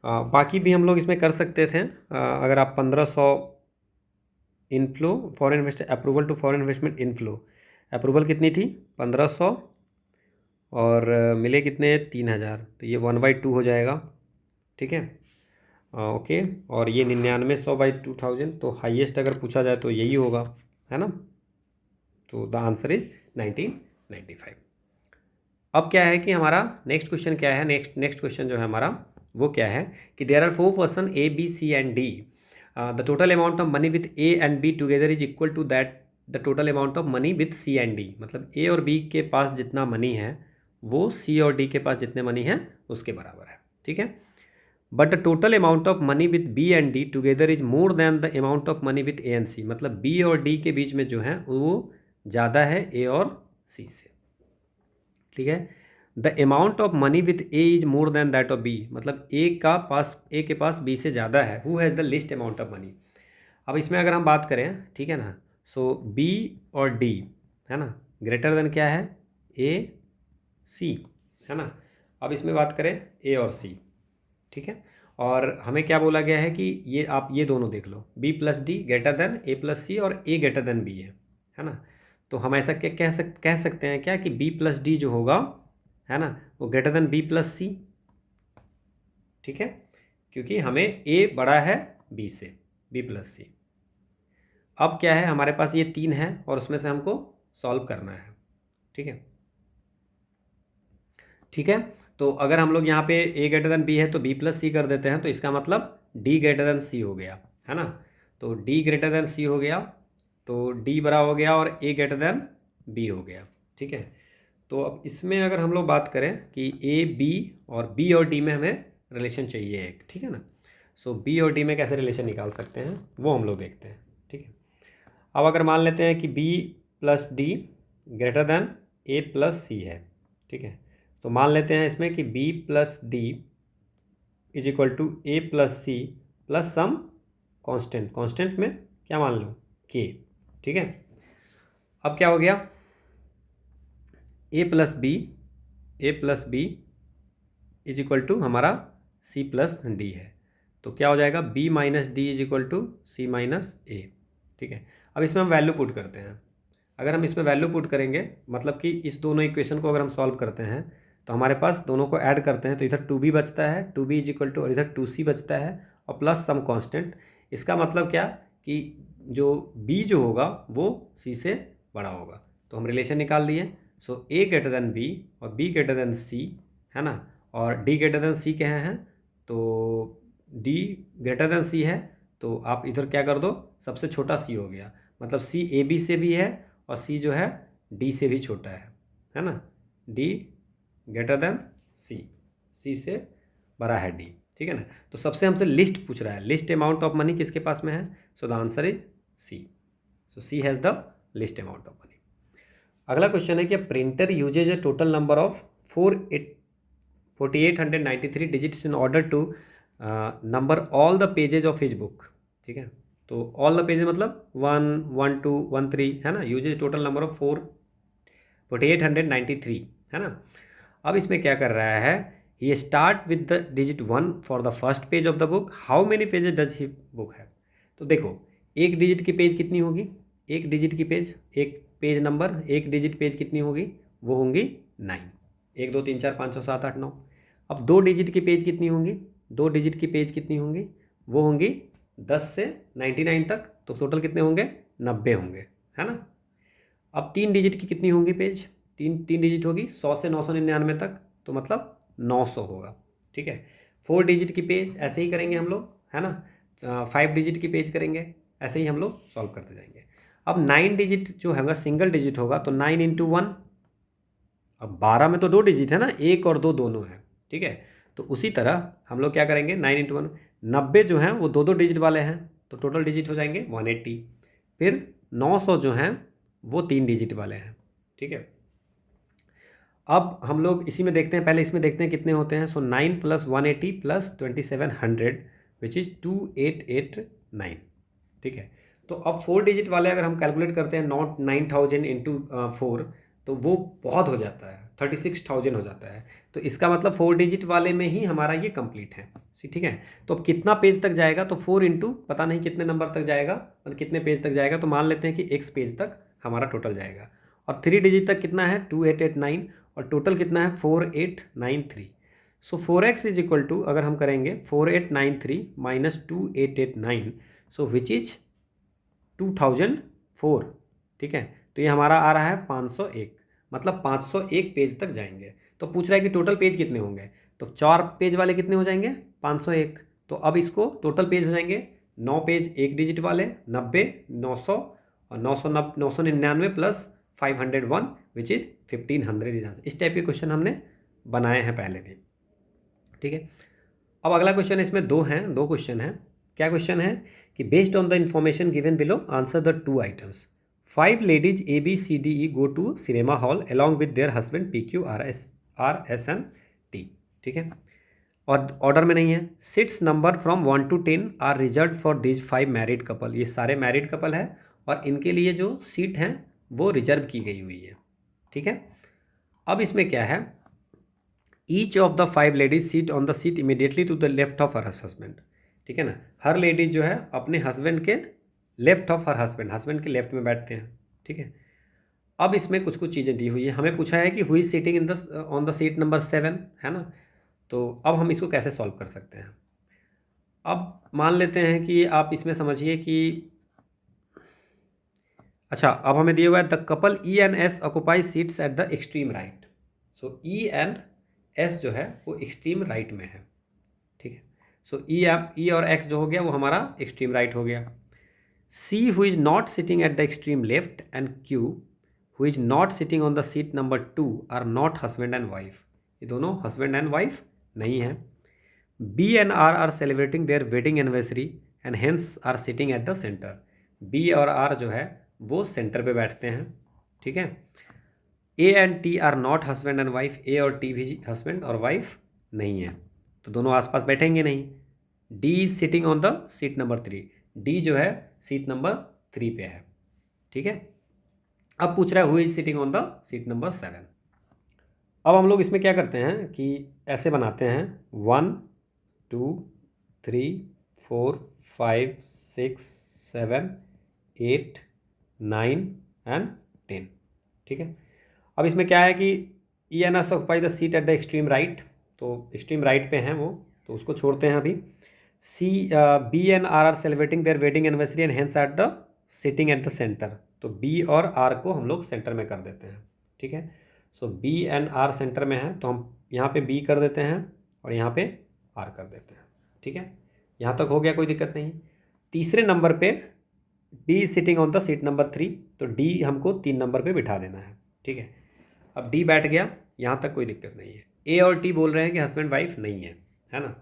बाकी भी हम लोग इसमें कर सकते थे। अगर आप 1,500 inflow foreign invest approval to foreign investment inflow, approval कितनी थी 1,500 और मिले कितने 3,000, तो ये 1/2 हो जाएगा, ठीक है। ओके, और ये 9900/2000, तो हाईएस्ट अगर पूछा जाए तो यही होगा, है ना। तो द आंसर इज 1995। अब क्या है कि हमारा नेक्स्ट क्वेश्चन क्या है, नेक्स्ट क्वेश्चन जो है हमारा वो क्या है कि there are 4 person A B C and D, the total amount of money with A and B together is equal to that the total amount of money with C and D. मतलब A और B के पास जितना money है वो सी और D के पास जितने money है उसके बराबर है, ठीक है। But the total amount of money with B and D together is more than the amount of money with A and C. मतलब बी और डी के बीच में जो है वो ज़्यादा है ए और सी से, ठीक है। The amount of money with A is more than that of B. मतलब ए के पास बी से ज़्यादा है। Who has the least amount of money. अब इसमें अगर हम बात करें, ठीक है ना, सो बी और डी है ना ग्रेटर देन क्या है ए सी, है ना। अब इसमें बात करें ए और सी, ठीक है। और हमें क्या बोला गया है कि ये आप ये दोनों देख लो, B plus D greater than A plus C और ए ग्रेटर देन बी है ना। तो हम ऐसा क्या कह सकते हैं क्या कि बी प्लस डी जो होगा है ना वो ग्रेटर देन बी प्लस सी, ठीक है, क्योंकि हमें ए बड़ा है बी से, बी प्लस सी। अब क्या है हमारे पास ये 3 है और उसमें से हमको सॉल्व करना है, ठीक है, ठीक है। तो अगर हम लोग यहाँ पे ए ग्रेटर देन बी है तो बी प्लस सी कर देते हैं, तो इसका मतलब डी ग्रेटर देन सी हो गया, है ना। तो डी ग्रेटर देन सी हो गया तो डी बड़ा हो गया और ए ग्रेटर देन बी हो गया, ठीक है। तो अब इसमें अगर हम लोग बात करें कि ए बी और बी और डी में हमें रिलेशन चाहिए एक, ठीक है ना। सो बी और डी में कैसे रिलेशन निकाल सकते हैं वो हम लोग देखते हैं, ठीक है। अब अगर मान लेते हैं कि B plus D greater than A plus C है, ठीक है। तो मान लेते हैं इसमें कि B plus D is equal to A plus C plus some constant में क्या मान लो के, ठीक है। अब क्या हो गया A plus B is equal to हमारा सी प्लस डी है। तो क्या हो जाएगा B minus D is equal to C minus A, ठीक है। अब इसमें हम वैल्यू पुट करते हैं। अगर हम इसमें वैल्यू पुट करेंगे मतलब कि इस दोनों इक्वेशन को अगर हम सॉल्व करते हैं तो हमारे पास दोनों को ऐड करते हैं तो इधर 2b बचता है, 2b इज इक्वल टू, और इधर 2c बचता है और प्लस सम कांस्टेंट। इसका मतलब क्या कि जो b जो होगा वो c से बड़ा होगा। तो हम रिलेशन निकाल दिए। सो a ग्रेटर देन b और b ग्रेटर देन c, है ना, और d ग्रेटर देन c क्या है तो d ग्रेटर देन c है। तो आप इधर क्या कर दो, सबसे छोटा c हो गया, मतलब c ए बी से भी है और c जो है d से भी छोटा है ना, d ग्रेटर देन सी से बड़ा है डी, ठीक है ना। तो सबसे हमसे लिस्ट पूछ रहा है, लिस्ट अमाउंट ऑफ मनी किसके पास में है, so the answer is C. So C has the least amount of money. अगला क्वेश्चन है कि printer uses a total number of 4893 digits in order to number all the pages of his book, ठीक है। तो all the pages मतलब 1, 1, 2, 1, 3 है ना, usage total number of 4893 है ना। अब इसमें क्या कर रहा है, ये start with the digit 1 for the first page of the book, how many pages does he book है। तो देखो एक डिजिट की पेज कितनी होगी, एक डिजिट की पेज, एक पेज नंबर, एक डिजिट पेज कितनी होगी, वो होंगी 9, 1 2 3 4 5 6 7 8 9। अब 2 डिजिट की पेज कितनी होंगी, 2 डिजिट की पेज कितनी होंगी, वो होंगी 10 से 99 तक, तो टोटल कितने होंगे 90 होंगे, है ना। अब 3 डिजिट की कितनी होंगी पेज, तीन डिजिट होगी 100 से 999 तक, तो मतलब 900 होगा, ठीक है। 4 डिजिट की पेज ऐसे ही करेंगे हम लोग, है ना। 5 डिजिट की पेज करेंगे, ऐसे ही हम लोग सॉल्व करते जाएंगे। अब 9 डिजिट जो होगा सिंगल डिजिट होगा तो 9 इंटू 1, अब 12 में तो 2 डिजिट है ना, 1 और 2 दोनों है, ठीक है। तो उसी तरह हम लोग क्या करेंगे 9 इंटू 1, 90 जो हैं वो 2 डिजिट वाले हैं तो टोटल डिजिट हो जाएंगे 180। फिर 900 जो हैं वो 3 डिजिट वाले हैं, ठीक है। अब हम लोग इसी में देखते हैं, पहले इसमें देखते हैं कितने होते हैं। सो 9 + 180 + 2700 विच इज़ 2889, ठीक है। तो अब 4 डिजिट वाले अगर हम कैलकुलेट करते हैं 9000 इंटू 4 तो वो बहुत हो जाता है, 36,000 हो जाता है। तो इसका मतलब 4 डिजिट वाले में ही हमारा ये कंप्लीट है, ठीक है। तो अब कितना पेज तक जाएगा, तो 4 इंटू पता नहीं कितने नंबर तक जाएगा और कितने पेज तक जाएगा, तो मान लेते हैं कि x पेज तक हमारा टोटल जाएगा। और 3 डिजिट तक कितना है 2889 और टोटल कितना है 4893। सो 4x इज इक्वल टू अगर हम करेंगे 4893 माइनस 2889, सो विच इज 2004, ठीक है। तो ये हमारा आ रहा है 501, मतलब 501 पेज तक जाएंगे। तो पूछ रहा है कि टोटल पेज कितने होंगे, तो 4 पेज वाले कितने हो जाएंगे 501। तो अब इसको टोटल पेज हो जाएंगे 9 पेज 1 डिजिट वाले 90, 900 और 999 प्लस 501 विच इज़ 1500। इस टाइप के क्वेश्चन हमने बनाए हैं पहले भी, ठीक है। अब अगला क्वेश्चन इसमें दो क्वेश्चन हैं। क्या क्वेश्चन है कि based on the information given below answer the 2 items. 5 ladies ABCDE go to cinema hall along with their husband PQRSNT, ठीक है, और ऑर्डर में नहीं है। Seats number from 1 to 10 are reserve for these 5 married couple. ये सारे married couple है और इनके लिए जो सीट हैं वो रिजर्व की गई हुई है, ठीक है। अब इसमें क्या है, each of the 5 ladies seat on the seat immediately to the left of her husband, ठीक है ना। हर लेडीज जो है अपने हस्बैंड के लेफ्ट ऑफ हर हस्बैंड के लेफ्ट में बैठते हैं, ठीक है। अब इसमें कुछ कुछ चीज़ें दी हुई है। हमें पूछा है कि हुई is seating in the on the seat number 7, है ना। तो अब हम इसको कैसे सॉल्व कर सकते हैं। अब मान लेते हैं कि आप इसमें समझिए कि अच्छा, अब हमें दिया हुआ है the couple E and S occupy seats eight the extreme right. So E and S जो है वो एक्सट्रीम राइट में है, ठीक है। सो E और X जो हो गया वो हमारा एक्सट्रीम राइट हो गया। C who is not sitting at the extreme left and Q who is not sitting on the seat number 2 are not husband and wife। ये दोनों husband and wife नहीं है। B and R are celebrating their wedding anniversary and hence are sitting at the center। B और R जो है वो centre पे बैठते हैं, ठीक है। A and T are not husband and wife। A और T भी husband और wife नहीं है, तो दोनों आसपास बैठेंगे नहीं। D is sitting on the seat number 3। D जो है सीट नंबर 3 पे है, ठीक है। अब पूछ रहा है who is sitting on the seat number 7। अब हम लोग इसमें क्या करते हैं कि ऐसे बनाते हैं 1 2 3 4 5 6 7 8 9 एंड 10, ठीक है। अब इसमें क्या है कि E and S occupy the seat eight the extreme right, तो एक्सट्रीम राइट पे हैं वो, तो उसको छोड़ते हैं अभी। B and R are celebrating their wedding anniversary and hence at the sitting at the centre. तो B और R को हम लोग सेंटर में कर देते हैं, ठीक है। सो B and R सेंटर में है तो हम यहाँ पे B कर देते हैं और यहाँ पे R कर देते हैं, ठीक है। यहाँ तक हो गया, कोई दिक्कत नहीं। तीसरे नंबर पे D sitting on the seat number 3, तो D हमको 3 नंबर पे बिठा देना है, ठीक है। अब D बैठ गया, यहाँ तक कोई दिक्कत नहीं है। A और T बोल रहे हैं कि हस्बैंड वाइफ नहीं है ना।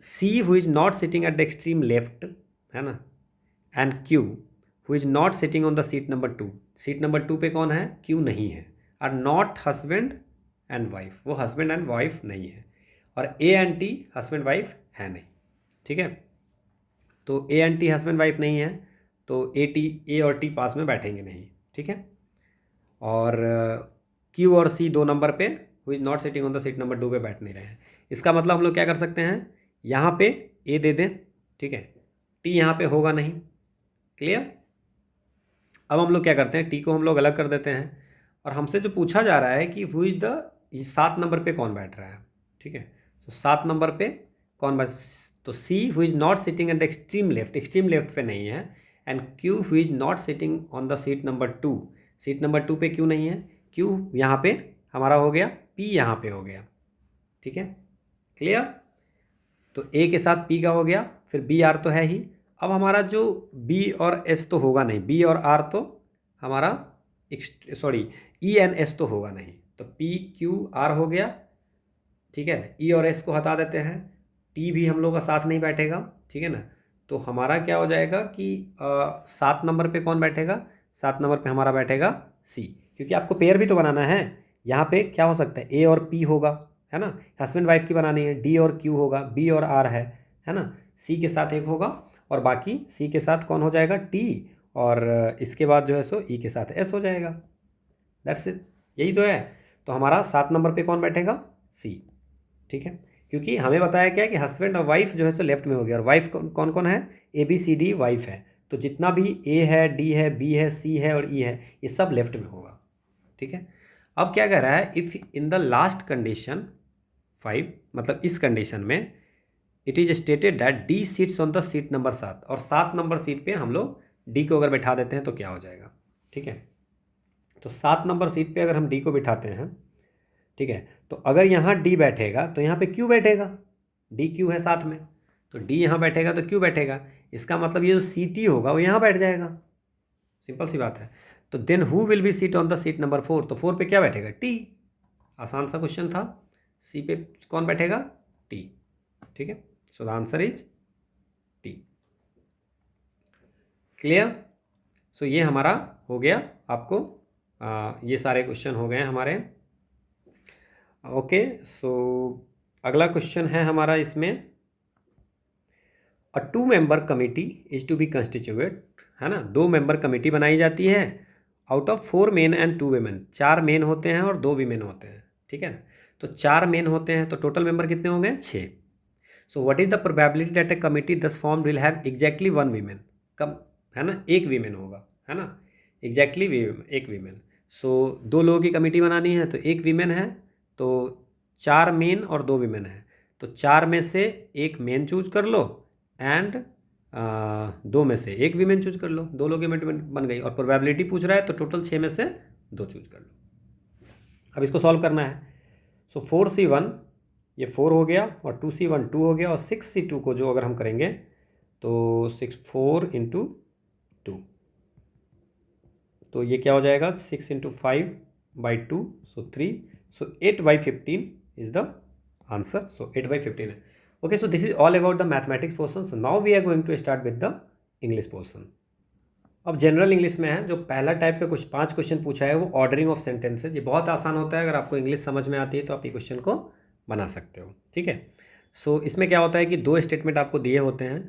C who is not sitting at the extreme left, है ना, and Q who is not sitting on the seat number 2। Seat number 2 पे कौन है, Q नहीं है। Are not husband and wife, वो हस्बैंड एंड वाइफ नहीं है। और A and T husband wife है नहीं, ठीक है। तो A and T husband wife नहीं है तो A और T पास में बैठेंगे नहीं, ठीक है। और Q और C 2 नंबर पे who is not sitting on the seat number 2 पे बैठ नहीं रहे हैं। इसका मतलब हम लोग क्या कर सकते हैं, यहाँ पे A दे दें, ठीक है। T यहाँ पे होगा नहीं, क्लियर। अब हम लोग क्या करते हैं, T को हम लोग अलग कर देते हैं और हमसे जो पूछा जा रहा है कि हु इज़ द 7 नंबर पे कौन बैठ रहा है, ठीक है। तो 7 नंबर पे कौन बैठ, तो C who is not sitting at the extreme left पे नहीं है, and Q who is not sitting on the seat number 2। Seat number 2 पे Q नहीं है, Q यहाँ पे हमारा हो गया, P यहाँ पे हो गया, ठीक है, क्लियर। तो A के साथ P का हो गया, फिर B R तो है ही। अब हमारा जो B और S तो होगा नहीं, B और R तो हमारा E and S तो होगा नहीं, तो P Q R हो गया, ठीक है। E और S को हटा देते हैं, T भी हम लोग का साथ नहीं बैठेगा, ठीक है ना। तो हमारा क्या हो जाएगा कि 7 नंबर पे कौन बैठेगा, 7 नंबर पे हमारा बैठेगा C, क्योंकि आपको पेयर भी तो बनाना है। यहाँ पे क्या हो सकता है, A और P होगा, है ना, हस्बैंड वाइफ की बनानी है। D और Q होगा, B और R है ना। C के साथ एक होगा और बाकी C के साथ कौन हो जाएगा, T, और इसके बाद जो है सो E के साथ S हो जाएगा। दैट्स इट, यही तो है। तो हमारा 7 नंबर पे कौन बैठेगा, C, ठीक है। क्योंकि हमें बताया क्या है कि हस्बैंड और वाइफ जो है सो लेफ्ट में हो गया, और वाइफ कौन कौन है, ABCD वाइफ है। तो जितना भी A है, D है, B है, C है और E है, ये सब लेफ्ट में होगा, ठीक है। अब क्या कह रहा है, if in the last condition 5, मतलब इस कंडीशन में it is stated that D seats on the seat number 7, और 7 नंबर सीट पे हम लोग D को अगर बैठा देते हैं तो क्या हो जाएगा, ठीक है। तो 7 नंबर सीट पे अगर हम डी को बिठाते हैं, ठीक है, तो अगर यहाँ डी बैठेगा तो यहाँ पे क्यू बैठेगा, डी क्यू है साथ में, तो डी यहाँ बैठेगा तो क्यू बैठेगा। इसका मतलब ये जो सी टी होगा वो यहाँ बैठ जाएगा, सिंपल सी बात है। तो then who will be seat on the seat number 4, तो 4 पे क्या बैठेगा, टी। आसान सा क्वेश्चन था। सी पे कौन बैठेगा, टी, ठीक है। So the answer is T. Clear. सो ये हमारा हो गया, आपको ये सारे क्वेश्चन हो गए हमारे। ओके, सो अगला क्वेश्चन है हमारा इसमें, a 2 member committee is to be constituted, है ना, 2 मेंबर कमेटी बनाई जाती है out of 4 men and 2 women. 4 men होते हैं और 2 वीमेन होते हैं, ठीक है ना। तो 4 मेन होते हैं तो टोटल मेंबर कितने होंगे, 6। So what is the probability that a committee thus formed will have exactly 1 women, कम, है ना, 1 वीमेन होगा, है ना, एग्जैक्टली 1 वीमेन। सो 2 लोगों की कमेटी बनानी है तो 1 वीमेन है, तो 4 मेन और 2 वीमेन है, तो 4 में से 1 मेन चूज कर लो एंड 2 में से 1 वीमेन चूज कर लो, 2 लोग की कमेटी बन गई। और प्रोबेबिलिटी पूछ रहा है तो टोटल 6 में से 2 चूज कर लो। अब इसको सॉल्व करना है। सो 4C1 ये 4 हो गया और 2C1 2 हो गया, और 6C2 को जो अगर हम करेंगे तो 4 इंटू 2, तो ये क्या हो जाएगा, 6 इंटू 5/2, सो 3, सो 8/15 इज द आंसर। सो 8/15 है। Okay, so this is all about the mathematics portion. So now we are going to start with the English portion. अब जनरल इंग्लिश में है, जो पहला टाइप का कुछ 5 क्वेश्चन पूछा है वो ऑर्डरिंग ऑफ सेंटेंसेज। ये बहुत आसान होता है, अगर आपको इंग्लिश समझ में आती है तो आप ये क्वेश्चन को बना सकते हो, ठीक है। सो इसमें क्या होता है कि 2 स्टेटमेंट आपको दिए होते हैं,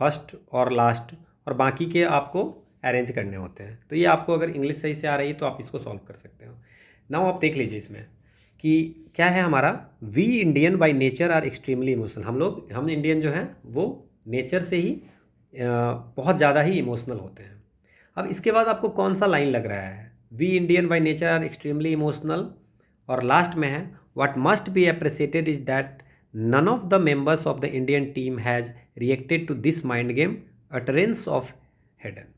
फर्स्ट और लास्ट, और बाकी के आपको अरेंज करने होते हैं। तो ये आपको अगर इंग्लिश सही से आ रही है तो आप इसको सॉल्व कर सकते हो। नाउ आप देख लीजिए इसमें कि क्या है हमारा, we Indian by nature are extremely emotional. हम इंडियन जो हैं वो नेचर से ही बहुत ज़्यादा ही इमोशनल होते हैं। अब इसके बाद आपको कौन सा लाइन लग रहा है, we Indian by nature are extremely emotional, और लास्ट में है what must be appreciated is that none of the members of the Indian team has reacted to this mind game utterance of Hayden.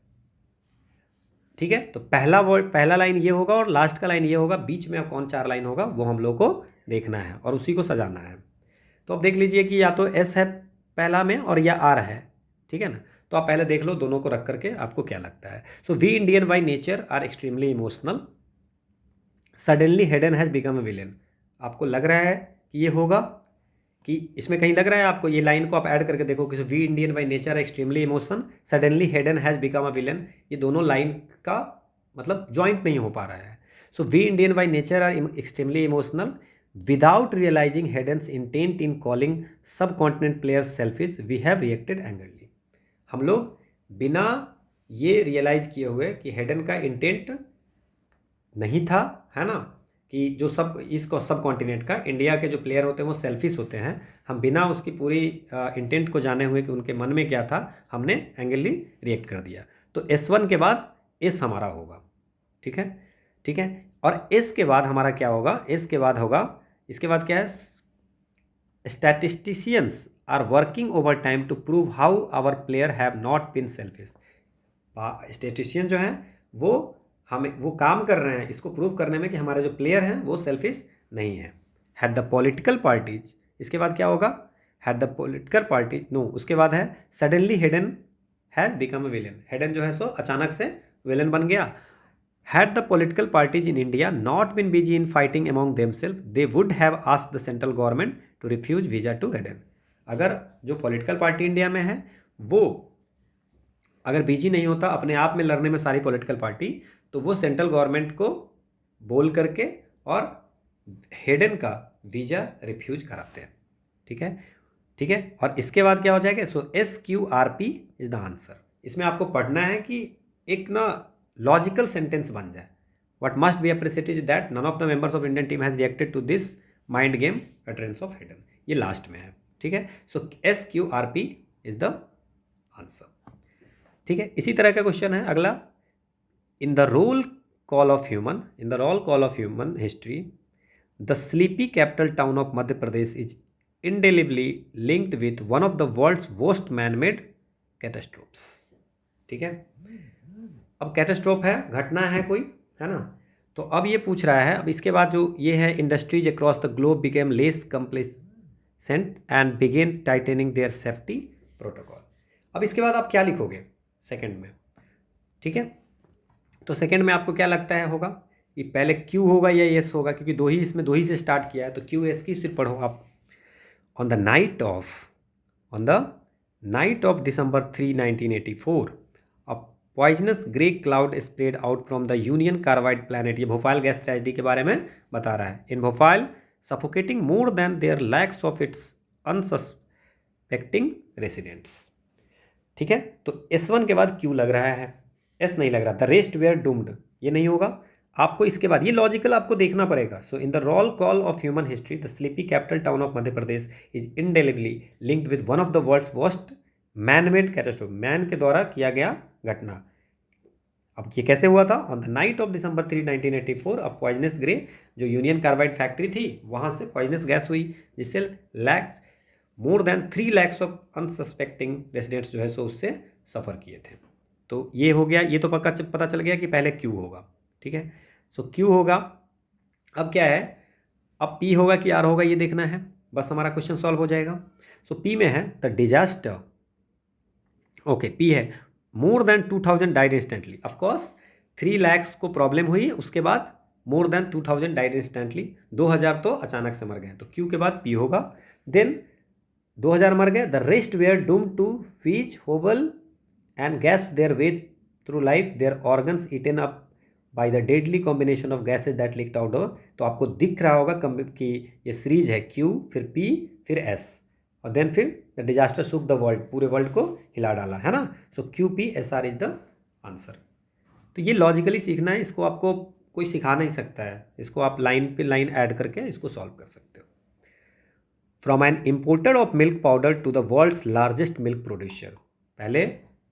ठीक है, तो पहला line ये होगा और लास्ट का लाइन ये होगा, बीच में कौन 4 लाइन होगा वो हम लोग को देखना है और उसी को सजाना है। तो अब देख लीजिए कि या तो एस है पहला में और या आर है, ठीक है ना। तो आप पहले देख लो दोनों को रख करके आपको क्या लगता है। So we Indian by nature are extremely emotional, suddenly Hayden has become a villain. आपको लग रहा है कि ये होगा, कि इसमें कहीं लग रहा है आपको, ये लाइन को आप ऐड करके देखो कि we Indian by nature extremely emotion, suddenly Hayden has become a villain, ये दोनों लाइन का मतलब ज्वाइंट नहीं हो पा रहा है। So we Indian by nature are extremely emotional without realising Hayden's intent in calling subcontinent players selfish we have reacted angrily. हम लोग बिना ये रियलाइज किए हुए कि हेडन का इंटेंट नहीं था, है ना, कि जो इसको सब कॉन्टिनेंट का इंडिया के जो प्लेयर होते हैं वो सेल्फिश होते हैं, हम बिना उसकी पूरी इंटेंट को जाने हुए कि उनके मन में क्या था, हमने एंग्रली रिएक्ट कर दिया। तो S1 के बाद एस हमारा होगा, ठीक है, ठीक है। और एस के बाद हमारा क्या होगा, एस के बाद होगा, इसके बाद क्या है, statisticians are working over time to prove how our player have not been selfish. Statistician जो हैं वो काम कर रहे हैं इसको प्रूव करने में कि हमारे जो प्लेयर हैं वो सेल्फिश नहीं है। हैड द पॉलिटिकल पार्टीज, इसके बाद क्या होगा, had the political parties, no, उसके बाद है suddenly Hayden has become a villain. Hayden जो है सो अचानक से विलेन बन गया। Had the political parties in India not bin busy in fighting among themselves they would have asked the central government to refuse visa to Hayden. अगर जो political party India में है वो अगर बिजी नहीं होता अपने आप में लड़ने में सारी पॉलिटिकल पार्टी, तो वो सेंट्रल गवर्नमेंट को बोल करके और हेडन का वीज़ा रिफ्यूज कराते हैं, ठीक है, ठीक है। और इसके बाद क्या हो जाएगा, सो SQRP इज द आंसर। इसमें आपको पढ़ना है कि एक ना लॉजिकल सेंटेंस बन जाए, what must be appreciated is that none of the members of Indian team has reacted to this mind game utterance of Hayden, ये लास्ट में है, ठीक है। So SQRP is the answer, ठीक है। इसी तरह का क्वेश्चन है अगला, in the roll call of human history, the sleepy capital town of Madhya Pradesh is indelibly linked with one of the world's worst man-made catastrophes, ठीक है। अब कैटास्ट्रोफ है, घटना है कोई, है ना। तो अब ये पूछ रहा है, अब इसके बाद जो ये है, industries across the globe became less complacent and began tightening their safety protocol. अब इसके बाद आप क्या लिखोगे सेकंड में, ठीक है। तो सेकंड में आपको क्या लगता है होगा, ये पहले क्यू होगा या एस होगा, क्योंकि दो ही इसमें दो ही से स्टार्ट किया है, तो क्यू एस की सिर्फ पढ़ो आप। On the night of December 3, 1984, a poisonous grey cloud spread out from the Union Carbide planet। ये भोपाल गैस ट्रेजेडी के बारे में बता रहा है। इन Bhopal suffocating more than their lakhs of its unsuspecting residents। ठीक है, तो S1 के बाद Q लग रहा है, S नहीं लग रहा। द रेस्ट वेयर डूम्ड, ये नहीं होगा आपको। इसके बाद ये लॉजिकल आपको देखना पड़ेगा। So in the roll call of human history the sleepy capital town of Madhya Pradesh is indelibly linked with one of the world's worst man made catastrophe. Man के द्वारा किया गया घटना। अब ये कैसे हुआ था? On the night of December 3, 1984, अब पॉइजनस ग्रे, जो यूनियन कार्बाइड फैक्ट्री थी वहाँ से पॉइजनस गैस हुई, जिससे more than 3 lakhs of unsuspecting residents जो है सो उससे सफ़र किए थे। तो ये हो गया, ये तो पक्का पता चल गया कि पहले क्यू होगा, ठीक है। सो क्यू होगा। अब क्या है, अब पी होगा कि आर होगा, ये देखना है, बस हमारा क्वेश्चन सॉल्व हो जाएगा। सो पी में है द डिजास्टर, ओके, पी है more than 2000 died instantly. Of course 3 lakhs को प्रॉब्लम हुई, उसके बाद मोर देन 2000 डाइड इंस्टेंटली, 2000 तो अचानक से मर गए, तो क्यू के बाद पी होगा। देन 2000 मर गए, the rest were doomed to wheeze hobble and gasp their way through life, their organs eaten up by the deadly combination of gases that leaked out. तो आपको दिख रहा होगा कि ये सीरीज है क्यू, फिर पी, फिर एस, और देन फिर the disaster shook the world, पूरे वर्ल्ड को हिला डाला, है ना। So Q P S R is the answer. तो ये लॉजिकली सीखना है, इसको आपको कोई सिखा नहीं सकता है, इसको आप लाइन पे लाइन ऐड करके इसको सॉल्व कर सकते हो। From an importer of milk powder to the world's largest milk producer. पहले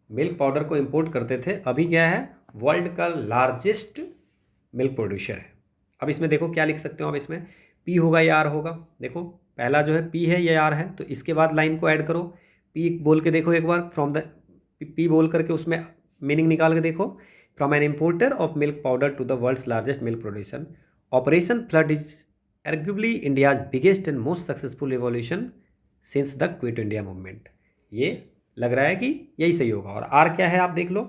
मिल्क पाउडर को इम्पोर्ट करते थे, अभी क्या है, वर्ल्ड का लार्जेस्ट मिल्क प्रोड्यूसर है। अब इसमें देखो क्या लिख सकते हो आप, इसमें पी होगा या आर होगा। देखो पहला जो है पी है या आर है, तो इसके बाद लाइन को ऐड करो, पी बोल के देखो एक बार, फ्रॉम द पी बोल करके उसमें मीनिंग निकाल के देखो। From an importer of milk powder to the world's largest milk producer, operation flood is arguably India's biggest and most successful revolution since the quit India movement. ये लग रहा है कि यही सही होगा। और आर क्या है आप देख लो,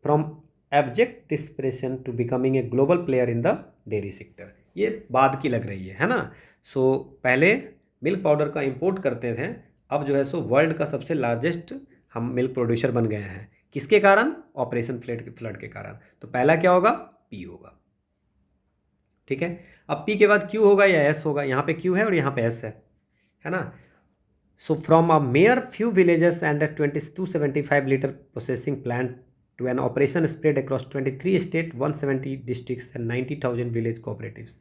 from abject desperation to becoming a global player in the dairy sector, ये बाद की लग रही है ना। सो पहले मिल्क पाउडर का इंपोर्ट करते थे, अब जो है सो वर्ल्ड का सबसे लार्जेस्ट हम मिल्क प्रोड्यूसर बन गए हैं। किसके कारण? ऑपरेशन फ्लड के कारण। तो पहला क्या होगा? पी होगा, ठीक है। अब पी के बाद क्यू होगा या एस होगा, यहाँ पे क्यू है और यहाँ पे एस है ना। So from a mere few villages and 275 litre processing plant to an operation spread across 23 state, 170 districts and 90,000 village cooperatives.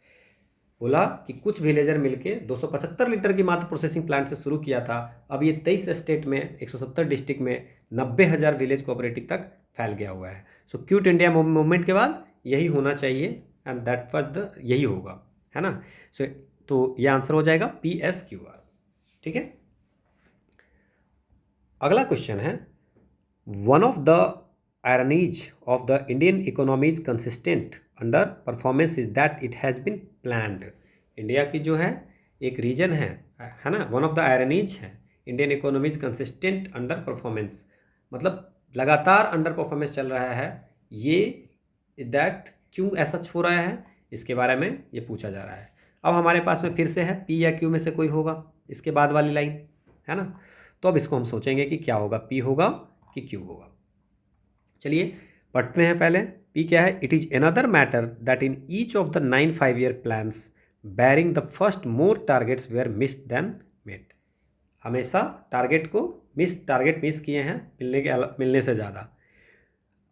बोला कि कुछ विलेजर मिलके 275 लीटर की मात्र प्रोसेसिंग प्लांट से शुरू किया था, अब ये 23 स्टेट में 170 डिस्ट्रिक्ट में 90,000 विलेज कोऑपरेटिव तक फैल गया हुआ है। सो क्विट इंडिया मूवमेंट के बाद यही होना चाहिए, एंड दैट वाज द, यही होगा, है ना। सो तो ये आंसर हो जाएगा पी एस क्यू आर, ठीक है। अगला क्वेश्चन है, one of the ironies of the Indian economy is consistent underperformance is that it has been planned. India की जो है एक रीजन है ना, वन ऑफ द आयरनीज है Indian economy is consistent under performance, मतलब लगातार अंडर परफॉर्मेंस चल रहा है, ये दैट क्यों ऐसा हो रहा है, इसके बारे में ये पूछा जा रहा है। अब हमारे पास में फिर से है पी या क्यू में से कोई होगा इसके बाद वाली लाइन, है ना। तो अब इसको हम सोचेंगे कि क्या होगा, पी होगा कि क्यू होगा। चलिए पढ़ते हैं पहले। पी क्या है? It is another matter that in each of the 9 5-year plans barring the first more targets were missed than met. हमेशा टारगेट मिस किए हैं मिलने से ज़्यादा।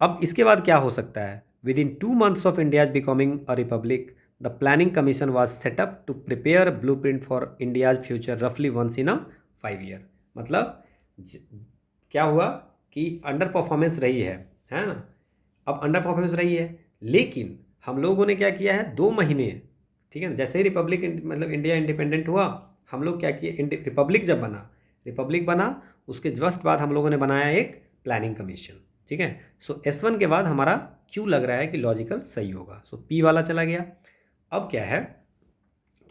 अब इसके बाद क्या हो सकता है? Within 2 months of India's becoming a republic, the Planning Commission was set up to prepare a blueprint for India's future roughly once in a 5 year। मतलब क्या हुआ कि अंडर परफॉर्मेंस रही है ना। अब अंडर परफॉर्मेंस रही है, लेकिन हम लोगों ने क्या किया है, 2 महीने, ठीक है ना, जैसे ही रिपब्लिक मतलब इंडिया इंडिपेंडेंट हुआ, हम लोग क्या किए, रिपब्लिक जब बना, उसके जस्ट बाद हम लोगों ने बनाया एक प्लानिंग कमीशन, ठीक है। सो S1 के बाद हमारा Q लग रहा है कि लॉजिकल सही होगा। सो P वाला चला गया। अब क्या है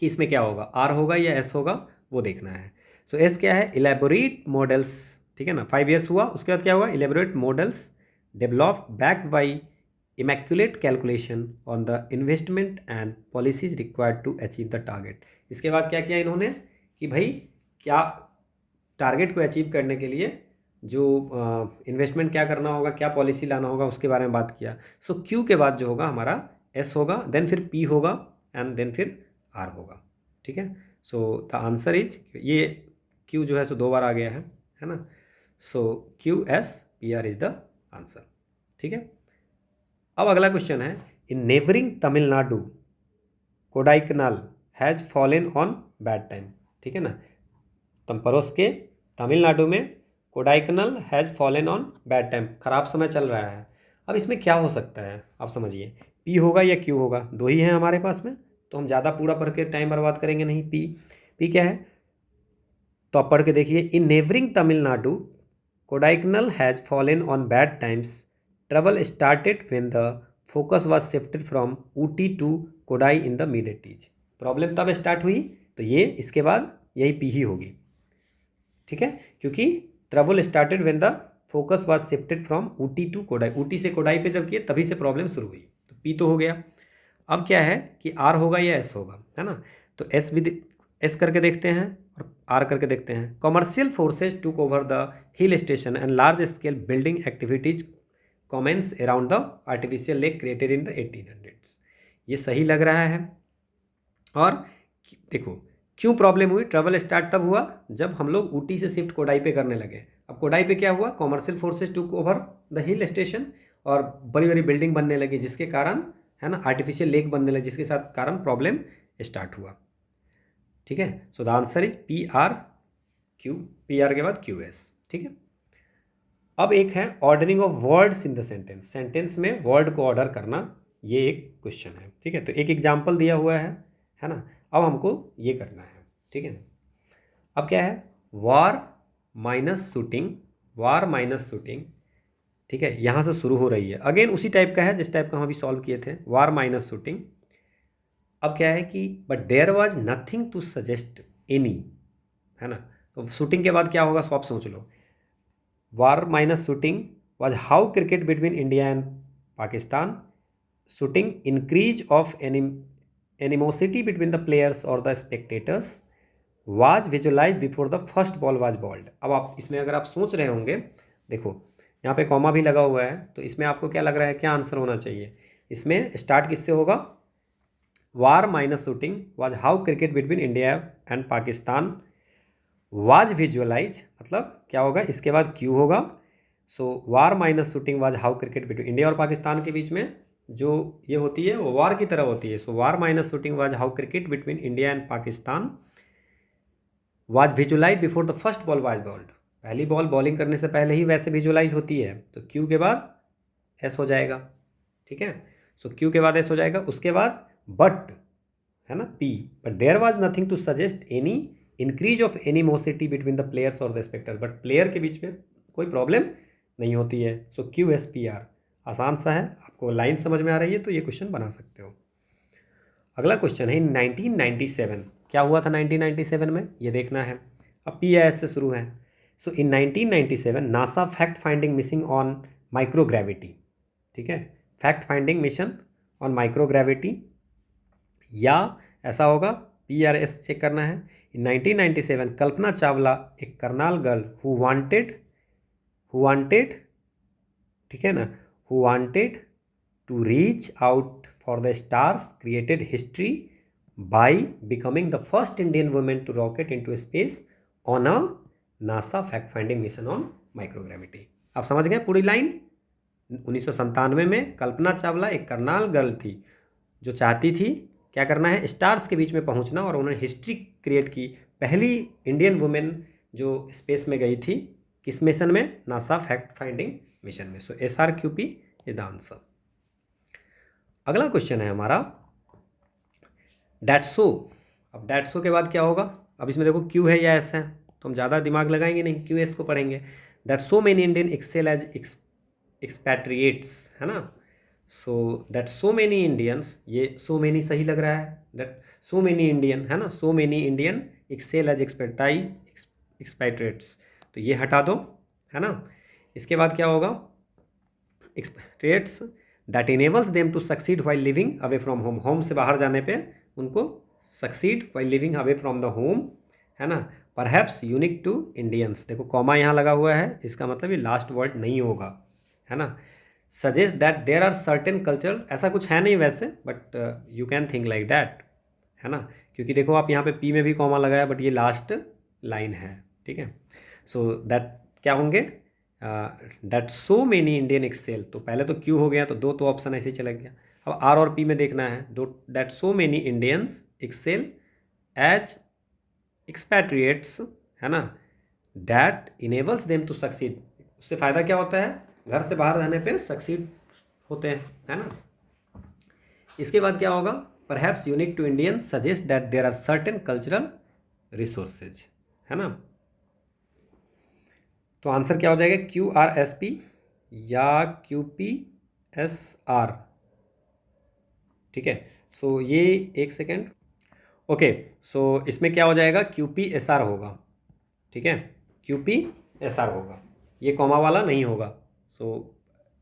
कि इसमें क्या होगा, R होगा या S होगा वो देखना है। सो S क्या है, इलेबोरेट मॉडल्स, ठीक है ना, 5 years हुआ। उसके बाद क्या हुआ, elaborate models develop backed by immaculate calculation on the investment and policies required to achieve the target. इसके बाद क्या किया इन्होंने कि भाई क्या टारगेट को अचीव करने के लिए जो इन्वेस्टमेंट क्या करना होगा, क्या पॉलिसी लाना होगा, उसके बारे में बात किया। सो क्यू के बाद जो होगा हमारा एस होगा, देन फिर पी होगा एंड देन फिर आर होगा, ठीक है। सो द आंसर इज, ये क्यू जो है सो 2 बार आ गया है ना। So Q S P R is the answer, ठीक है। अब अगला क्वेश्चन है, in neighbouring Tamil Nadu Kodaikanal has fallen on bad time, ठीक है ना। पड़ोस के तमिलनाडु में Kodaikanal has fallen on bad time, खराब समय चल रहा है। अब इसमें क्या हो सकता है आप समझिए, पी होगा या क्यू होगा, 2 ही हैं हमारे पास में, तो हम ज़्यादा पूरा पढ़ के टाइम बर्बाद करेंगे नहीं। पी क्या है, तो आप पढ़ के देखिए, in neighbouring Tamil Nadu Kodaikanal has fallen on bad times, trouble started when the focus was shifted from Ooty to Kodai in the mid 80s। Problem तब स्टार्ट हुई, तो ये इसके बाद यही पी ही होगी, ठीक है, क्योंकि trouble started when the focus was shifted from Ooty to Kodai, Ooty से कोडाई पे जब किए तभी से प्रॉब्लम शुरू हुई, तो पी तो हो गया। अब क्या है कि आर होगा या एस होगा, है ना। तो एस भी एस करके देखते हैं और आर करके देखते हैं। Commercial forces took over the hill station and large scale building activities commence around the artificial lake created in the 1800s। ये सही लग रहा है। और देखो क्यों प्रॉब्लम हुई, ट्रबल स्टार्ट तब हुआ जब हम लोग ऊटी से शिफ्ट कोडाई पे करने लगे। अब कोडाई पे क्या हुआ, commercial forces took over the hill station और बड़ी बड़ी बिल्डिंग बनने लगी, जिसके कारण, है ना, आर्टिफिशियल लेक बनने लगे, जिसके साथ कारण प्रॉब्लम स्टार्ट हुआ, ठीक है। So the answer is P R Q, P R के बाद क्यू एस, ठीक है। अब एक है ordering of words in the sentence, sentence में वर्ड को ऑर्डर करना, ये एक क्वेश्चन है, ठीक है। तो एक एग्जाम्पल दिया हुआ है ना। अब हमको ये करना है, ठीक है। अब क्या है, वार माइनस शूटिंग, वार माइनस शूटिंग, ठीक है, यहाँ से शुरू हो रही है। अगेन उसी टाइप का है जिस टाइप का हम अभी सॉल्व किए थे, वार माइनस शूटिंग। अब क्या है कि but there was nothing to suggest any, है ना। तो शूटिंग के बाद क्या होगा, सो आप सोच लो। War minus shooting was how cricket between India and Pakistan, shooting increase of animosity between the players और the spectators, was visualise before the first ball was bowled. अब आप इसमें अगर आप सोच रहे होंगे, देखो यहाँ पे कॉमा भी लगा हुआ है, तो इसमें आपको क्या लग रहा है, क्या आंसर होना चाहिए। इसमें स्टार्ट किससे होगा, war minus shooting was how cricket between India and Pakistan was visualise, मतलब क्या होगा, इसके बाद क्यू होगा। So war minus shooting was how cricket between India और पाकिस्तान के बीच में जो ये होती है वो वार की तरह होती है। So war minus shooting was how cricket between India and Pakistan was visualise before the first ball was bowled, पहली बॉल बॉलिंग करने से पहले ही वैसे विजुअलाइज होती है, तो क्यू के बाद एस हो जाएगा, ठीक है। सो क्यू के बाद एस हो जाएगा। उसके बाद बट, है ना, P, but there was nothing to suggest any increase of animosity between the players और द स्पेक्टर्स, बट प्लेयर के बीच में कोई प्रॉब्लम नहीं होती है। So Q S P R, आसान सा है, आपको लाइन समझ में आ रही है तो ये क्वेश्चन बना सकते हो। अगला क्वेश्चन है, इन 1997 क्या हुआ था 1997 में, ये देखना है। अब पी एस से शुरू है। सो इन 1997 NASA fact finding mission on microgravity, ठीक है, fact finding mission on microgravity, या ऐसा होगा, पी आर एस चेक करना है। इन 1997 कल्पना चावला, एक करनाल गर्ल हु वांटेड, ठीक है ना, who wanted to reach out for the stars created history by becoming the first Indian women to rocket into space on a NASA fact finding mission on microgravity. आप समझ गए पूरी line. 1997 में कल्पना चावला एक Karnal girl थी जो चाहती थी क्या करना है, स्टार्स के बीच में पहुंचना, और उन्होंने हिस्ट्री क्रिएट की, पहली इंडियन वुमेन जो स्पेस में गई थी, किस मिशन में, नासा फैक्ट फाइंडिंग मिशन में। So S R Q P is the answer. अगला क्वेश्चन है हमारा डैट्सो। अब डैट्सो के बाद क्या होगा, अब इसमें देखो क्यू है या एस है, तो हम ज़्यादा दिमाग लगाएंगे नहीं, क्यू एस को पढ़ेंगे। That so many Indian excel as expatriates, है ना। So that so many Indians, ये सो मेनी सही लग रहा है, दैट सो मेनी इंडियन, है ना, so many Indian excel as expatriates, तो ये हटा दो, है ना। इसके बाद क्या होगा, expatriates that enables them to succeed while living away from home, home से बाहर जाने पे उनको succeed while living away from the home, है ना। परहैप्स यूनिक टू इंडियंस, देखो कॉमा यहाँ लगा हुआ है, इसका मतलब ये लास्ट वर्ड नहीं होगा, है ना। Suggest that there are certain culture, ऐसा कुछ है नहीं वैसे, but you can think like that, है ना, क्योंकि देखो आप यहाँ पे पी में भी कॉमा लगाया, बट ये लास्ट लाइन है, ठीक है। सो दैट क्या होंगे, that so many Indian excel, तो पहले तो क्यू हो गया, तो दो तो ऑप्शन ऐसे ही चला गया। अब आर और पी में देखना है, दो that so many Indians excel as expatriates, है ना, that enables them to succeed, उससे फ़ायदा क्या होता है, घर से बाहर रहने पे सक्सीड होते हैं, है ना। इसके बाद क्या होगा, perhaps unique to Indian suggest that there are certain cultural resources, है ना। तो आंसर क्या हो जाएगा, क्यू आर एस पी या क्यू पी एस आर, ठीक है। सो ये एक सेकेंड, ओके, सो इसमें क्या हो जाएगा, क्यू पी एस आर होगा, ठीक है, क्यू पी एस आर होगा, ये कॉमा वाला नहीं होगा। सो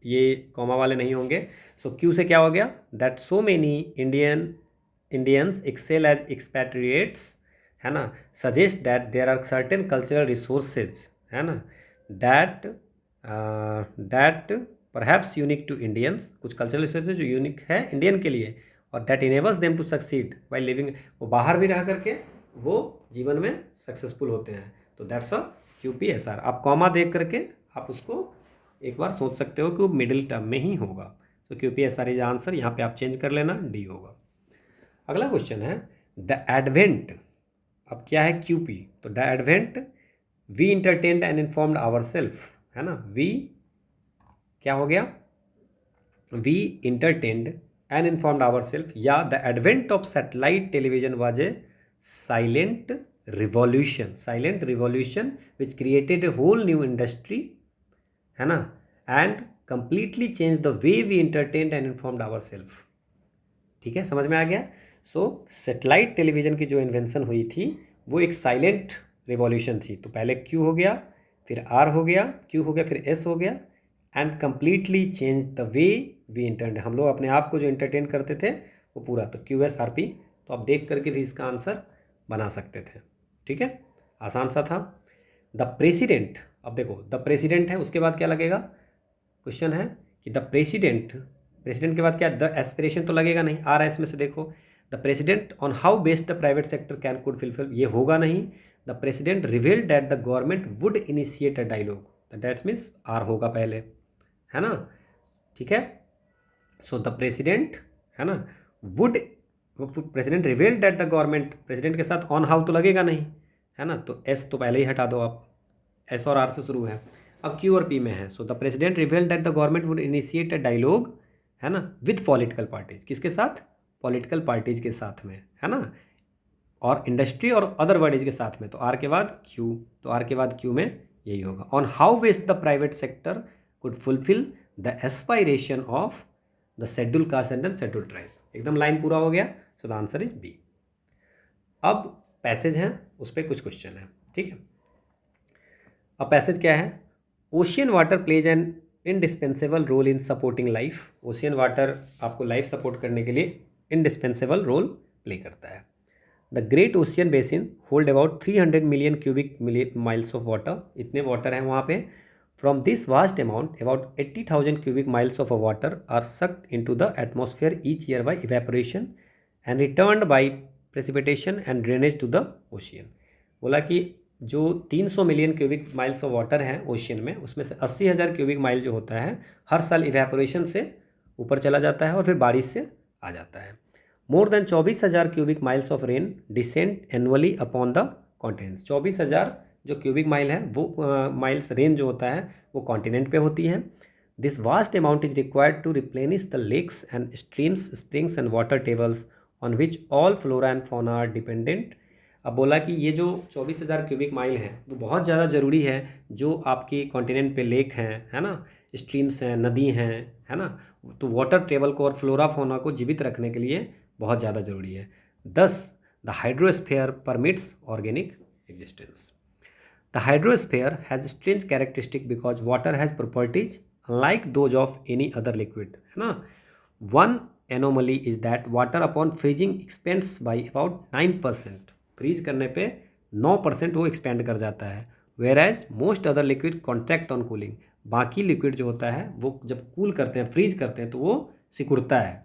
ये कॉमा वाले नहीं होंगे। सो क्यू से क्या हो गया, that so many Indians excel as expatriates, है ना, suggest that there are certain cultural resources, है ना, that that perhaps unique to Indians, कुछ कल्चरल रिसोर्सेज जो यूनिक है इंडियन के लिए, और that enables them to succeed while living, वो बाहर भी रह करके वो जीवन में सक्सेसफुल होते हैं, तो that's a Q P S are. आप कॉमा देख करके आप उसको एक बार सोच सकते हो कि वो मिडिल टर्म में ही होगा, तो Q P S R is answer, यहाँ पे आप चेंज कर लेना, डी होगा। अगला क्वेश्चन है द एडवेंट, अब क्या है क्यू पी, तो the advent we entertained and informed our self, है ना, वी क्या हो गया, we entertained and informed our self, या the advent of satellite television was a silent revolution which created a whole new industry, है ना, and completely change the way we entertained and informed our self, ठीक है, समझ में आ गया। सो satellite television की जो इन्वेंशन हुई थी वो एक साइलेंट रिवॉल्यूशन थी, तो पहले क्यू हो गया, फिर आर हो गया, क्यू हो गया, फिर एस हो गया, and completely change the way we entertain, हम लोग अपने आप को जो इंटरटेन करते थे वो पूरा, तो क्यू एस आर पी, तो आप देख करके भी इसका आंसर बना सकते थे, ठीक है, आसान सा था। द प्रेसिडेंट, अब देखो द प्रेसिडेंट है, उसके बाद क्या लगेगा, क्वेश्चन है कि द प्रेसिडेंट, प्रेसिडेंट के बाद क्या, द एस्पिरेशन तो लगेगा नहीं, आ रहा है इसमें से देखो, the president on how best the private sector can could fulfil, ये होगा नहीं, the president revealed that the government would initiate a dialogue, that means R होगा पहले, है ना, ठीक है। सो द प्रेसिडेंट, है ना, would, president revealed that the government, president के साथ ऑन हाउ तो लगेगा नहीं, है ना, तो एस तो पहले ही हटा दो आप, एस और आर से शुरू है, अब क्यू और पी में है। So the president revealed that the government would initiate a dialogue, है ना, विद पॉलिटिकल पार्टीज, किसके साथ, पॉलिटिकल पार्टीज के साथ में, है ना, और इंडस्ट्री और अदर बॉडीज के साथ में, तो आर के बाद क्यू, तो आर के बाद क्यू में यही होगा, on how best the private sector could fulfil the aspiration of the schedule caste and schedule tribe, एकदम लाइन पूरा हो गया, so the answer is B. अब पैसेज हैं, उस पर कुछ क्वेश्चन है, ठीक है। अब पैसेज क्या है, ocean water plays an indispensable role in supporting life, ocean water आपको लाइफ सपोर्ट करने के लिए इंडिस्पेंसेबल रोल प्ले करता है। The great ocean basin hold about 300 million cubic miles of water, इतने वाटर हैं वहाँ पे। From this vast amount about 80,000 cubic miles of water are sucked into the atmosphere each year by evaporation and returned by precipitation and drainage to the ocean. बोला कि जो 300 million cubic miles of water हैं ocean में, उसमें से 80,000 cubic mile जो होता है हर साल इवेपोरेशन से ऊपर चला जाता है और फिर बारिश से आ जाता है। More than 24,000 cubic miles of rain descend annually upon the continents, 24,000 जो क्यूबिक माइल है वो माइल्स रेन जो होता है वो कॉन्टिनेंट पे होती है। This vast amount is required to replenish the lakes and streams, springs and water tables on which all flora and fauna are dependent. अब बोला कि ये जो 24,000 क्यूबिक माइल हैं वो बहुत ज़्यादा ज़रूरी है, जो आपकी कॉन्टिनेंट पे लेक हैं, है ना, स्ट्रीम्स हैं, नदी हैं, है ना, तो वाटर टेबल को और फ्लोरा फौना को जीवित रखने के लिए बहुत ज़्यादा ज़रूरी है। 10 the hydrosphere permits organic existence. The hydrosphere has strange characteristic because water has properties unlike those of any other liquid, है ना। One anomaly is that water upon freezing expands by about 9%। Freeze करने पे 9% वो expand कर जाता है। Whereas most other liquid contract on cooling। बाकी liquid जो होता है वो जब कूल करते हैं, फ्रीज करते हैं, तो वो सिकुड़ता है।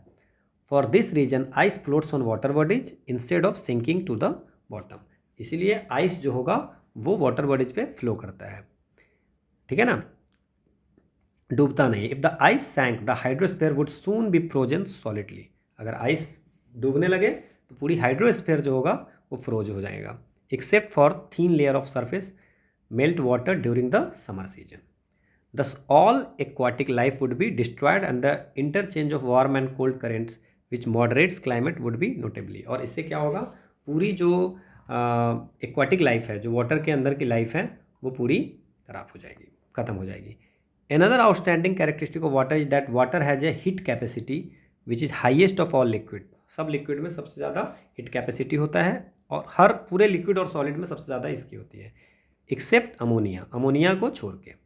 For this reason ice floats on water bodies instead of sinking to the bottom। इसीलिए आइस जो होगा वो वाटर बॉडीज पे फ्लो करता है, ठीक है ना, डूबता नहीं। If the ice sank the hydrosphere would soon be frozen solidly. अगर आइस डूबने लगे तो पूरी हाइड्रोस्फीयर जो होगा वो फ्रोज हो जाएगा, except for thin layer of surface melt water during the summer season. Thus all aquatic life would be destroyed and the interchange of warm and cold currents which moderates climate would be notably। और इससे क्या होगा, पूरी जो aquatic life है, जो water के अंदर की लाइफ है, वो पूरी खराब हो जाएगी, ख़त्म हो जाएगी। Another outstanding characteristic of water is that water has a heat capacity which is highest of all liquid। सब लिक्विड में सबसे ज़्यादा हीट कैपेसिटी होता है और हर पूरे लिक्विड और सॉलिड में सबसे ज़्यादा इसकी होती है, एक्सेप्ट अमोनिया, अमोनिया को छोड़ के।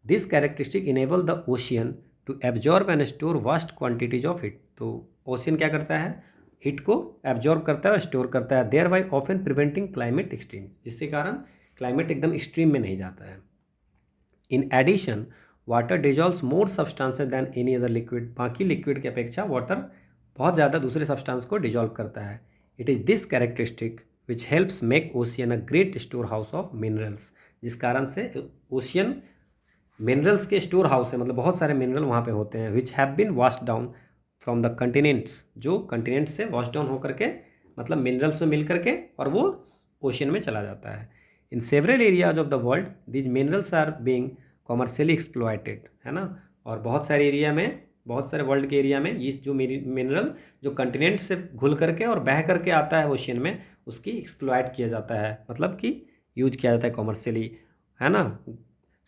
This characteristic enable the ocean to absorb and store vast quantities of heat. तो ओशियन क्या करता है, हीट को एब्जॉर्ब करता है और स्टोर करता है, thereby often preventing climate extreme, जिसके कारण क्लाइमेट एकदम एक्सट्रीम में नहीं जाता है। In addition water dissolves more substances than any other liquid. बाकी लिक्विड की अपेक्षा वाटर बहुत ज़्यादा दूसरे सब्सटेंस को डिजॉल्व करता है। It is this characteristic which helps make ocean a great store house of minerals. जिस कारण से ओशियन मिनरल्स के स्टोर हाउस है, मतलब बहुत सारे मिनरल वहाँ पे होते हैं, which have been washed down from the continents, जो कंटिनेंट से वॉश डाउन होकर के, मतलब मिनरल्स में मिल करके और वो ओशियन में चला जाता है। In several areas of the world these minerals are being commercially exploited, है ना, और बहुत सारे एरिया में, बहुत सारे वर्ल्ड के एरिया में ये जो मिनरल जो कंटिनेंट से घुल करके और बह करके आता है ओशियन में, उसकी एक्सप्लॉयट किया जाता है, मतलब कि यूज किया जाता है कॉमर्शियली, है ना।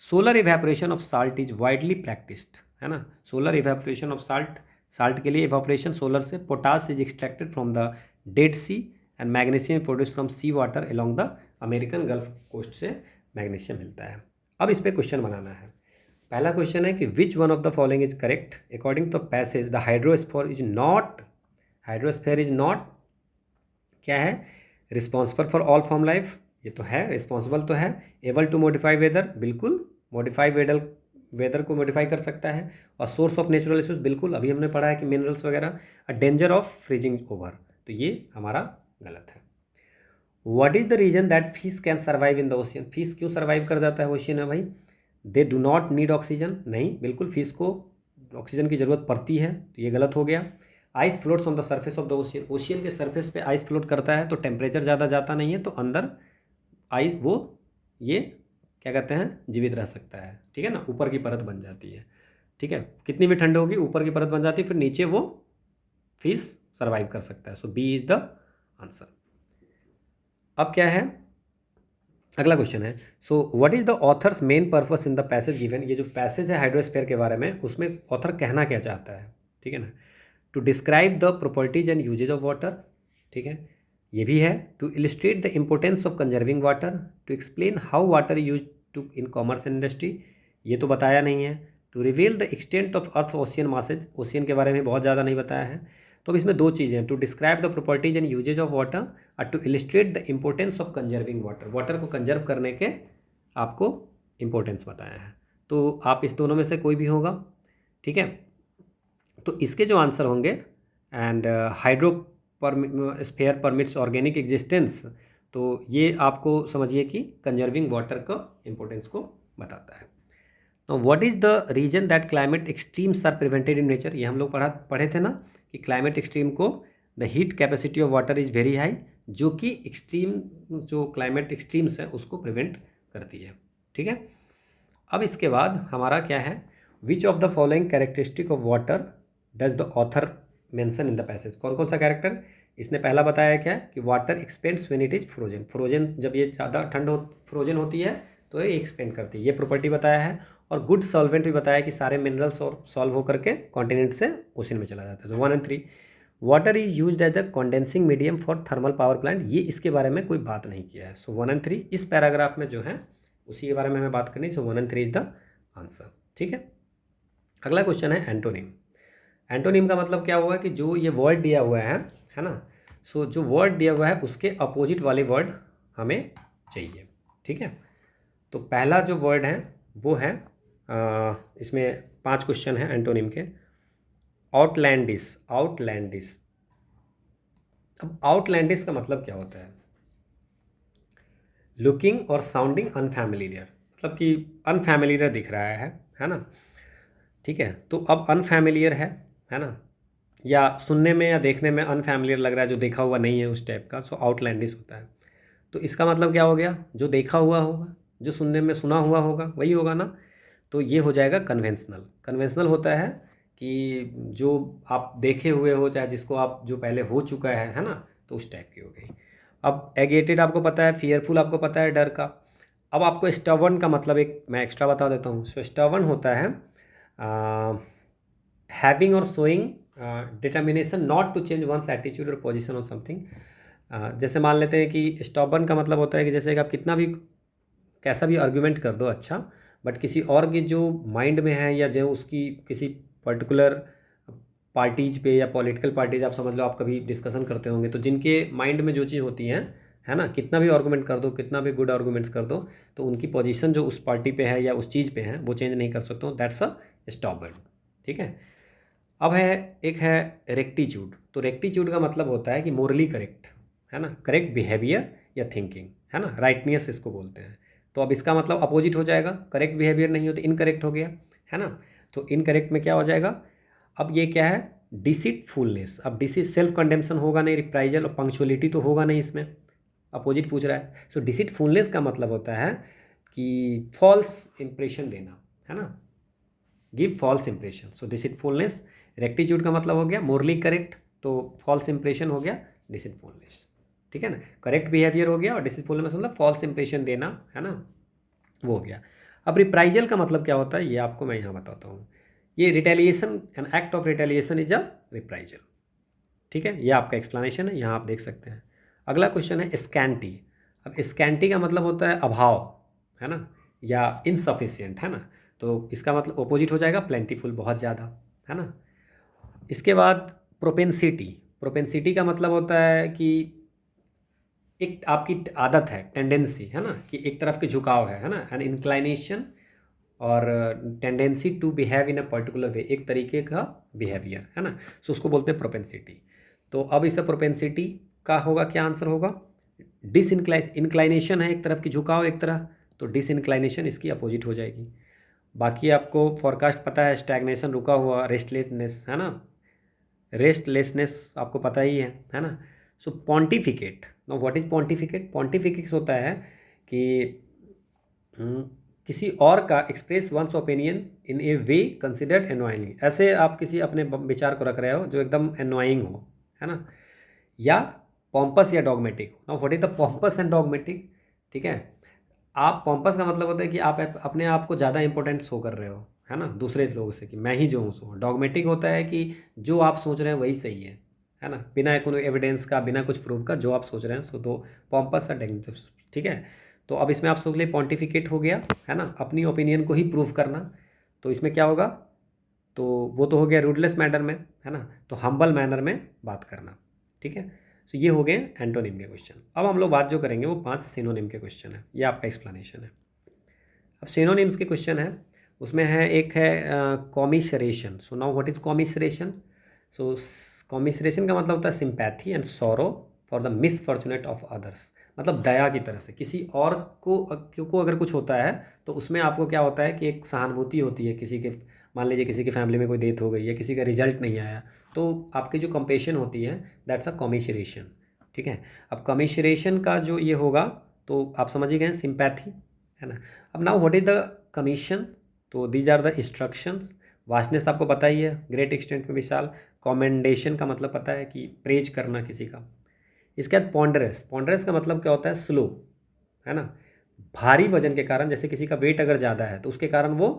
Solar evaporation of salt is widely practised, है ना। Solar evaporation of salt, salt के लिए इवेपोरेशन सोलर से। Potash is extracted from the Dead Sea and magnesium produce from sea water along the American Gulf Coast से magnesium मिलता है। अब इस पर क्वेश्चन बनाना है। पहला क्वेश्चन है कि which one of the following is correct according to passage the hydrosphere is not, hydrosphere is not क्या है, responsible for all form life, ये तो है, रिस्पॉन्सिबल तो है। एबल टू मॉडिफाई वेदर, बिल्कुल मॉडिफाई वेदर को मॉडिफाई कर सकता है। और सोर्स ऑफ नेचुरल रिसोर्स, बिल्कुल अभी हमने पढ़ा है कि मिनरल्स वगैरह। A danger of freezing over, तो ये हमारा गलत है। What is the reason that fish can survive in the ocean, fish क्यों सर्वाइव कर जाता है ओशियन में भाई, they do not need oxygen, नहीं, बिल्कुल फिश को ऑक्सीजन की ज़रूरत पड़ती है, तो ये गलत हो गया। Ice floats on the surface of the ocean, ocean के सर्फेस पे आइस फ्लोट करता है तो टेम्परेचर ज़्यादा जाता नहीं है, तो अंदर आइस वो ये क्या कहते हैं, जीवित रह सकता है, ठीक है ना, ऊपर की परत बन जाती है, ठीक है, कितनी भी ठंड होगी ऊपर की परत बन जाती है, फिर नीचे वो फिश सर्वाइव कर सकता है। सो बी इज द आंसर। अब क्या है, अगला क्वेश्चन है, so what is the author's main purpose in the passage given. ये जो पैसेज है हाइड्रोस्फीयर के बारे में, उसमें ऑथर कहना क्या चाहता है, ठीक है ना, to describe the properties and usage of water, ठीक है, ये भी है। To illustrate the importance of conserving water, to explain how water use to in commerce and industry, ये तो बताया नहीं है। To reveal the extent of earth ocean masses, ocean के बारे में बहुत ज़्यादा नहीं बताया है। तो अब इसमें दो चीज़ें हैं, to describe the properties and usage of water और to illustrate the importance of conserving water, water को कंजर्व करने के आपको इम्पोर्टेंस बताया है। तो आप इस दोनों में से कोई भी होगा, ठीक है। तो इसके जो आंसर होंगे, and sphere permits organic existence, तो ये आपको समझिए कि कंजर्विंग वाटर का इम्पोर्टेंस को बताता है। तो what is the reason that climate extremes are prevented in nature, ये हम लोग पढ़े थे ना कि क्लाइमेट एक्सट्रीम को the heat capacity of water is very high, जो कि एक्सट्रीम जो क्लाइमेट एक्सट्रीम्स है उसको प्रिवेंट करती है, ठीक है। अब इसके बाद हमारा क्या है, which of the following characteristic of water does the author mention in the passage, कौन कौन सा कैरेक्टर इसने पहला बताया क्या कि water expends when it is frozen, frozen जब ये ज़्यादा ठंड फ्रोजन होती है तो ये एक्सपेंड करती है, ये प्रॉपर्टी बताया है। और गुड सॉल्वेंट भी बताया कि सारे मिनरल्स और सॉल्व होकर के कॉन्टिनेंट से ओशन में चला जाता है। तो 1 and 3 water is used as the condensing medium for thermal power plant, ये इसके बारे में कोई बात नहीं किया है। सो 1 एंड 3 इस पैराग्राफ में जो है उसी के बारे में हमें बात करनी। सो 1 एंड 3 इज द आंसर। ठीक है, अगला क्वेश्चन है एंटोनिम। एंटोनिम का मतलब क्या होगा कि जो ये वर्ड दिया हुआ है ना, सो जो वर्ड दिया हुआ है उसके अपोजिट वाले वर्ड हमें चाहिए। ठीक है, तो पहला जो वर्ड है वो है इसमें 5 क्वेश्चन है एंटोनिम के। Outlandish, outlandish. अब आउटलैंडिश का मतलब क्या होता है? लुकिंग और साउंडिंग अनफैमिलियर, मतलब कि अनफैमिलियर दिख रहा है ना। ठीक है, तो अब अनफैमिलियर है ना, या सुनने में या देखने में अनफैमिलियर लग रहा है, जो देखा हुआ नहीं है उस टाइप का, सो आउटलैंडिश होता है। तो इसका मतलब क्या हो गया? जो देखा हुआ होगा, जो सुनने में सुना हुआ होगा वही होगा ना। तो ये हो जाएगा कन्वेंशनल। कन्वेंशनल होता है कि जो आप देखे हुए हो, चाहे जिसको आप जो पहले हो चुका है ना, तो उस टाइप की हो गई। अब एगेटेड आपको पता है, फियरफुल आपको पता है, डर का। अब आपको स्टबर्न का मतलब एक मैं एक्स्ट्रा बता देता हूँ। सो स्टबर्न होता है हैविंग और showing determination not to change one's attitude और पोजीशन ऑन समथिंग। जैसे मान लेते हैं कि स्टबर्न का मतलब होता है कि जैसे कि आप कितना भी कैसा भी आर्ग्यूमेंट कर दो अच्छा, बट किसी और की जो माइंड में है या जो उसकी किसी पर्टिकुलर पार्टीज पे या पॉलिटिकल पार्टीज आप समझ लो, आप कभी डिस्कशन करते होंगे, तो जिनके माइंड में जो चीज़ होती है ना, कितना भी आर्गूमेंट कर दो, कितना भी गुड आर्गूमेंट्स कर दो, तो उनकी पोजीशन जो उस पार्टी पे है या उस चीज़ पे है वो चेंज नहीं कर सकते हो। That's a stubborn. ठीक है, अब एक है रेक्टिट्यूड। तो रेक्टिट्यूड का मतलब होता है कि मोरली करेक्ट, है ना, करेक्ट बिहेवियर या थिंकिंग, है ना, राइटनेस इसको बोलते हैं। तो अब इसका मतलब अपोजिट हो जाएगा, करेक्ट बिहेवियर नहीं हो तो इनकरेक्ट हो गया, है ना। तो इनकरेक्ट में क्या हो जाएगा? अब ये क्या है? डिसीटफुलनेस। अब डिसीट सेल्फ कंडेम्पशन होगा नहीं, रिप्राइजल और पंक्चुअलिटी तो होगा नहीं, इसमें अपोजिट पूछ रहा है। सो डिसीटफुलनेस का मतलब होता है कि फॉल्स इंप्रेशन देना, है ना, गिव फॉल्स इंप्रेशन। सो डिसीटफुलनेस। रेक्टिट्यूड का मतलब हो गया मोरली करेक्ट, तो फॉल्स इंप्रेशन हो गया डिसीटफुलनेस। ठीक है ना, करेक्ट बिहेवियर हो गया और डिसीटफुलनेस मतलब फॉल्स इंप्रेशन देना, है ना, वो हो गया। अब रिप्राइजल का मतलब क्या होता है ये आपको मैं यहाँ बताता हूँ। ये retaliation, an act of retaliation is a reprisal. ठीक है, ये आपका एक्सप्लेनेशन है, यहाँ आप देख सकते हैं। अगला क्वेश्चन है स्कैंटी। अब स्कैंटी का मतलब होता है अभाव, है ना, या इनसफिशियंट, है ना। तो इसका मतलब ओपोजिट हो जाएगा प्लेंटीफुल, बहुत ज़्यादा, है ना। इसके बाद प्रोपेंसिटी। प्रोपेंसिटी का मतलब होता है कि एक आपकी आदत है, टेंडेंसी, है ना, कि एक तरफ के झुकाव है ना, एन इंक्लाइनेशन और tendency to behave in a particular way, एक तरीके का बिहेवियर, है ना। सो उसको बोलते हैं प्रोपेंसिटी। तो अब इसे प्रोपेंसिटी का होगा क्या आंसर होगा? इंक्लाइनेशन है, एक तरफ की झुकाव एक तरह, तो डिसइंक्लाइनेशन इसकी अपोजिट हो जाएगी। बाकी आपको फॉरकास्ट पता है, स्टैग्नेशन रुका हुआ, रेस्टलेसनेस, है ना, रेस्टलेसनेस आपको पता ही है ना। So pontificate. Now what is pontificate? Pontificates होता है कि किसी और का express one's opinion in a way considered annoying. ऐसे आप किसी अपने विचार को रख रहे हो जो एकदम एनोइंग हो, है ना, या पॉम्पस या डॉगमेटिक हो। Now what is the pompous and dogmatic? ठीक है, आप पॉम्पस का मतलब होता है कि आप अपने आप को ज़्यादा इंपॉर्टेंट शो कर रहे हो, है ना, दूसरे लोगों से, कि मैं ही जो हूँ सो। डॉगमेटिक होता है कि जो आप सोच रहे हैं वही सही है ना, बिना कोई एविडेंस का, बिना कुछ प्रूफ का, जो आप सोच रहे हैं सो। तो पॉम्पस और डॉगमेटिक, ठीक है। तो अब इसमें आप सोच ले पॉन्टिफिकेट हो गया, है ना, अपनी ओपिनियन को ही प्रूफ करना। तो इसमें क्या होगा? तो वो तो हो गया रूडलेस मैनर में, है ना, तो हम्बल मैनर में बात करना। ठीक है, सो ये हो गए एंटोनिम के क्वेश्चन। अब हम लोग बात जो करेंगे वो 5 सिनोनिम के क्वेश्चन है, ये आपका एक्सप्लेनेशन है। अब सिनोनिम्स के क्वेश्चन है, उसमें है एक है commiseration. So now what is commiseration? So commiseration का मतलब होता है sympathy and sorrow for the misfortunate of others. मतलब दया की तरह से किसी और को अगर कुछ होता है तो उसमें आपको क्या होता है कि एक सहानुभूति होती है किसी के। मान लीजिए किसी की फैमिली में कोई डेथ हो गई या किसी का रिजल्ट नहीं आया, तो आपकी जो कंपेशन होती है दैट्स अ कॉमिसरेशन। ठीक है, अब कॉमिसरेशन का जो ये होगा तो आप समझ ही गए, सिंपैथी, है ना। अब now what is the commission? तो these are the instructions. Vastness आपको पता ही है, ग्रेट एक्सटेंट में विशाल। कॉमेंडेशन का मतलब पता है कि प्रेज करना किसी का। इसके बाद पॉन्डरस। पॉन्डरस का मतलब क्या होता है? स्लो, है ना, भारी वजन के कारण, जैसे किसी का वेट अगर ज़्यादा है तो उसके कारण वो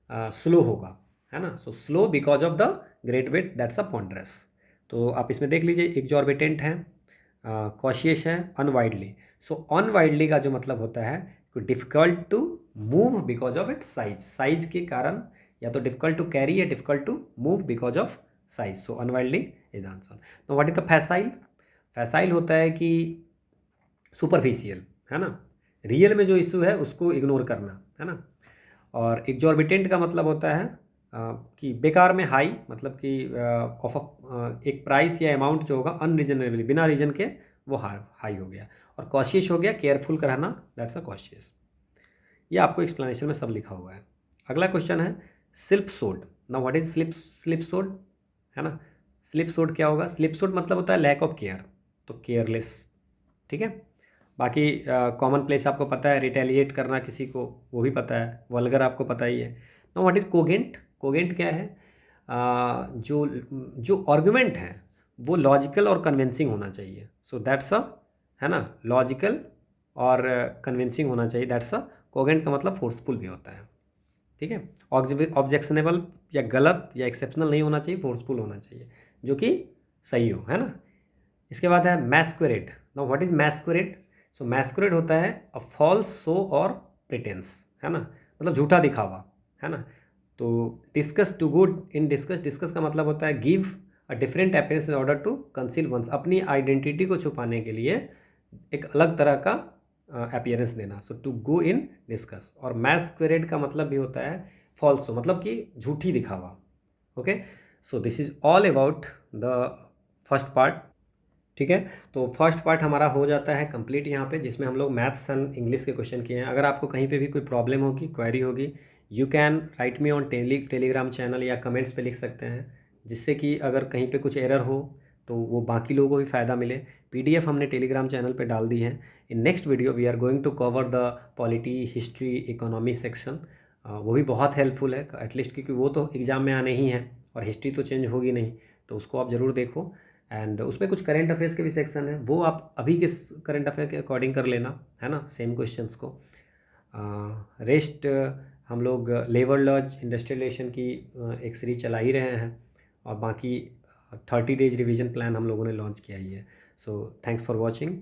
स्लो होगा, है ना। So slow because of the great weight that's a ponderous. तो आप इसमें देख लीजिए, एग्जॉर्बिटेंट है, कॉशियस है, अनवाइडली। सो अनवाइडली का जो मतलब होता है कि difficult to move because of its size, size के कारण, या तो डिफ़िकल्ट टू कैरी या difficult to move because of size. So unwieldily is the answer. तो what is the facile? Facile होता है कि सुपरफिशियल, है ना, रियल में जो इशू है उसको इग्नोर करना, है ना। और एग्जॉर्बिटेंट का मतलब होता है कि बेकार में हाई, मतलब कि एक प्राइस या अमाउंट जो होगा अनरीजनेबली, बिना रीजन के वो हाई हो गया। और कॉशियस हो गया केयरफुल का रहना, दैट्स अ कॉशियस। ये आपको एक्सप्लेनेशन में सब लिखा हुआ है। अगला क्वेश्चन है स्लिप सोड। ना व्हाट इज स्लिप सोड, है ना। स्लिप सोड क्या होगा? स्लिप सोड मतलब होता है लैक ऑफ केयर, तो केयरलेस, ठीक है। बाकी कॉमन प्लेस आपको पता है, रिटेलिएट करना किसी को, वो भी पता है। वल्गर आपको पता ही है। ना व्हाट इज कोगेंट? कोगेंट क्या है? जो जो आर्गुमेंट है वो लॉजिकल और कन्विंसिंग होना चाहिए। सो दैट्स अ, है ना, लॉजिकल और कन्विंसिंग होना चाहिए, दैट्स अ कोगेंट। का मतलब फोर्सफुल भी होता है, ठीक है। ऑब्जेक्शनेबल या गलत या एक्सेप्शनल नहीं होना चाहिए, फोर्सफुल होना चाहिए, जो कि सही हो, है ना। इसके बाद है masquerade. Now what is masquerade? So masquerade होता है अ फॉल्स शो और प्रिटेंस, है ना, मतलब झूठा दिखावा, है ना। तो disguise to good in disguise, disguise का मतलब होता है give a different appearance in order to conceal one's, अपनी आइडेंटिटी को छुपाने के लिए एक अलग तरह का अपीयरेंस देना। सो टू गो इन डिस्कस। और मैस्कुरेड का मतलब भी होता है फॉल्स शो, मतलब कि झूठी दिखावा। Okay, so this is all about the first part, ठीक है। तो फर्स्ट पार्ट हमारा हो जाता है कंप्लीट यहाँ पे, जिसमें हम लोग मैथ्स एंड इंग्लिश के क्वेश्चन किए हैं। अगर आपको कहीं पे भी कोई प्रॉब्लम होगी, क्वेरी होगी, you can write me on Telegram channel, या कमेंट्स पे लिख सकते हैं, जिससे कि अगर कहीं पे कुछ एरर हो तो वो बाकी लोगों को भी फ़ायदा मिले। पीडीएफ हमने टेलीग्राम चैनल पे डाल दी है। In next video we are going to cover the polity, history, economy section. वो भी बहुत हेल्पफुल है एटलीस्ट, क्योंकि वो तो एग्ज़ाम में आने ही हैं, और हिस्ट्री तो चेंज होगी नहीं, तो उसको आप ज़रूर देखो। एंड उसमें कुछ करंट अफेयर्स के भी सेक्शन है, वो आप अभी के करंट अफेयर के अकॉर्डिंग कर लेना, है ना, सेम क्वेश्चंस को। रेस्ट हम लोग लेबर लॉज, इंडस्ट्रियल रिलेशन की एक सीरीज चला ही रहे हैं, और बाकी 30 डेज रिवीजन प्लान हम लोगों ने लॉन्च किया ही है। So thanks for watching.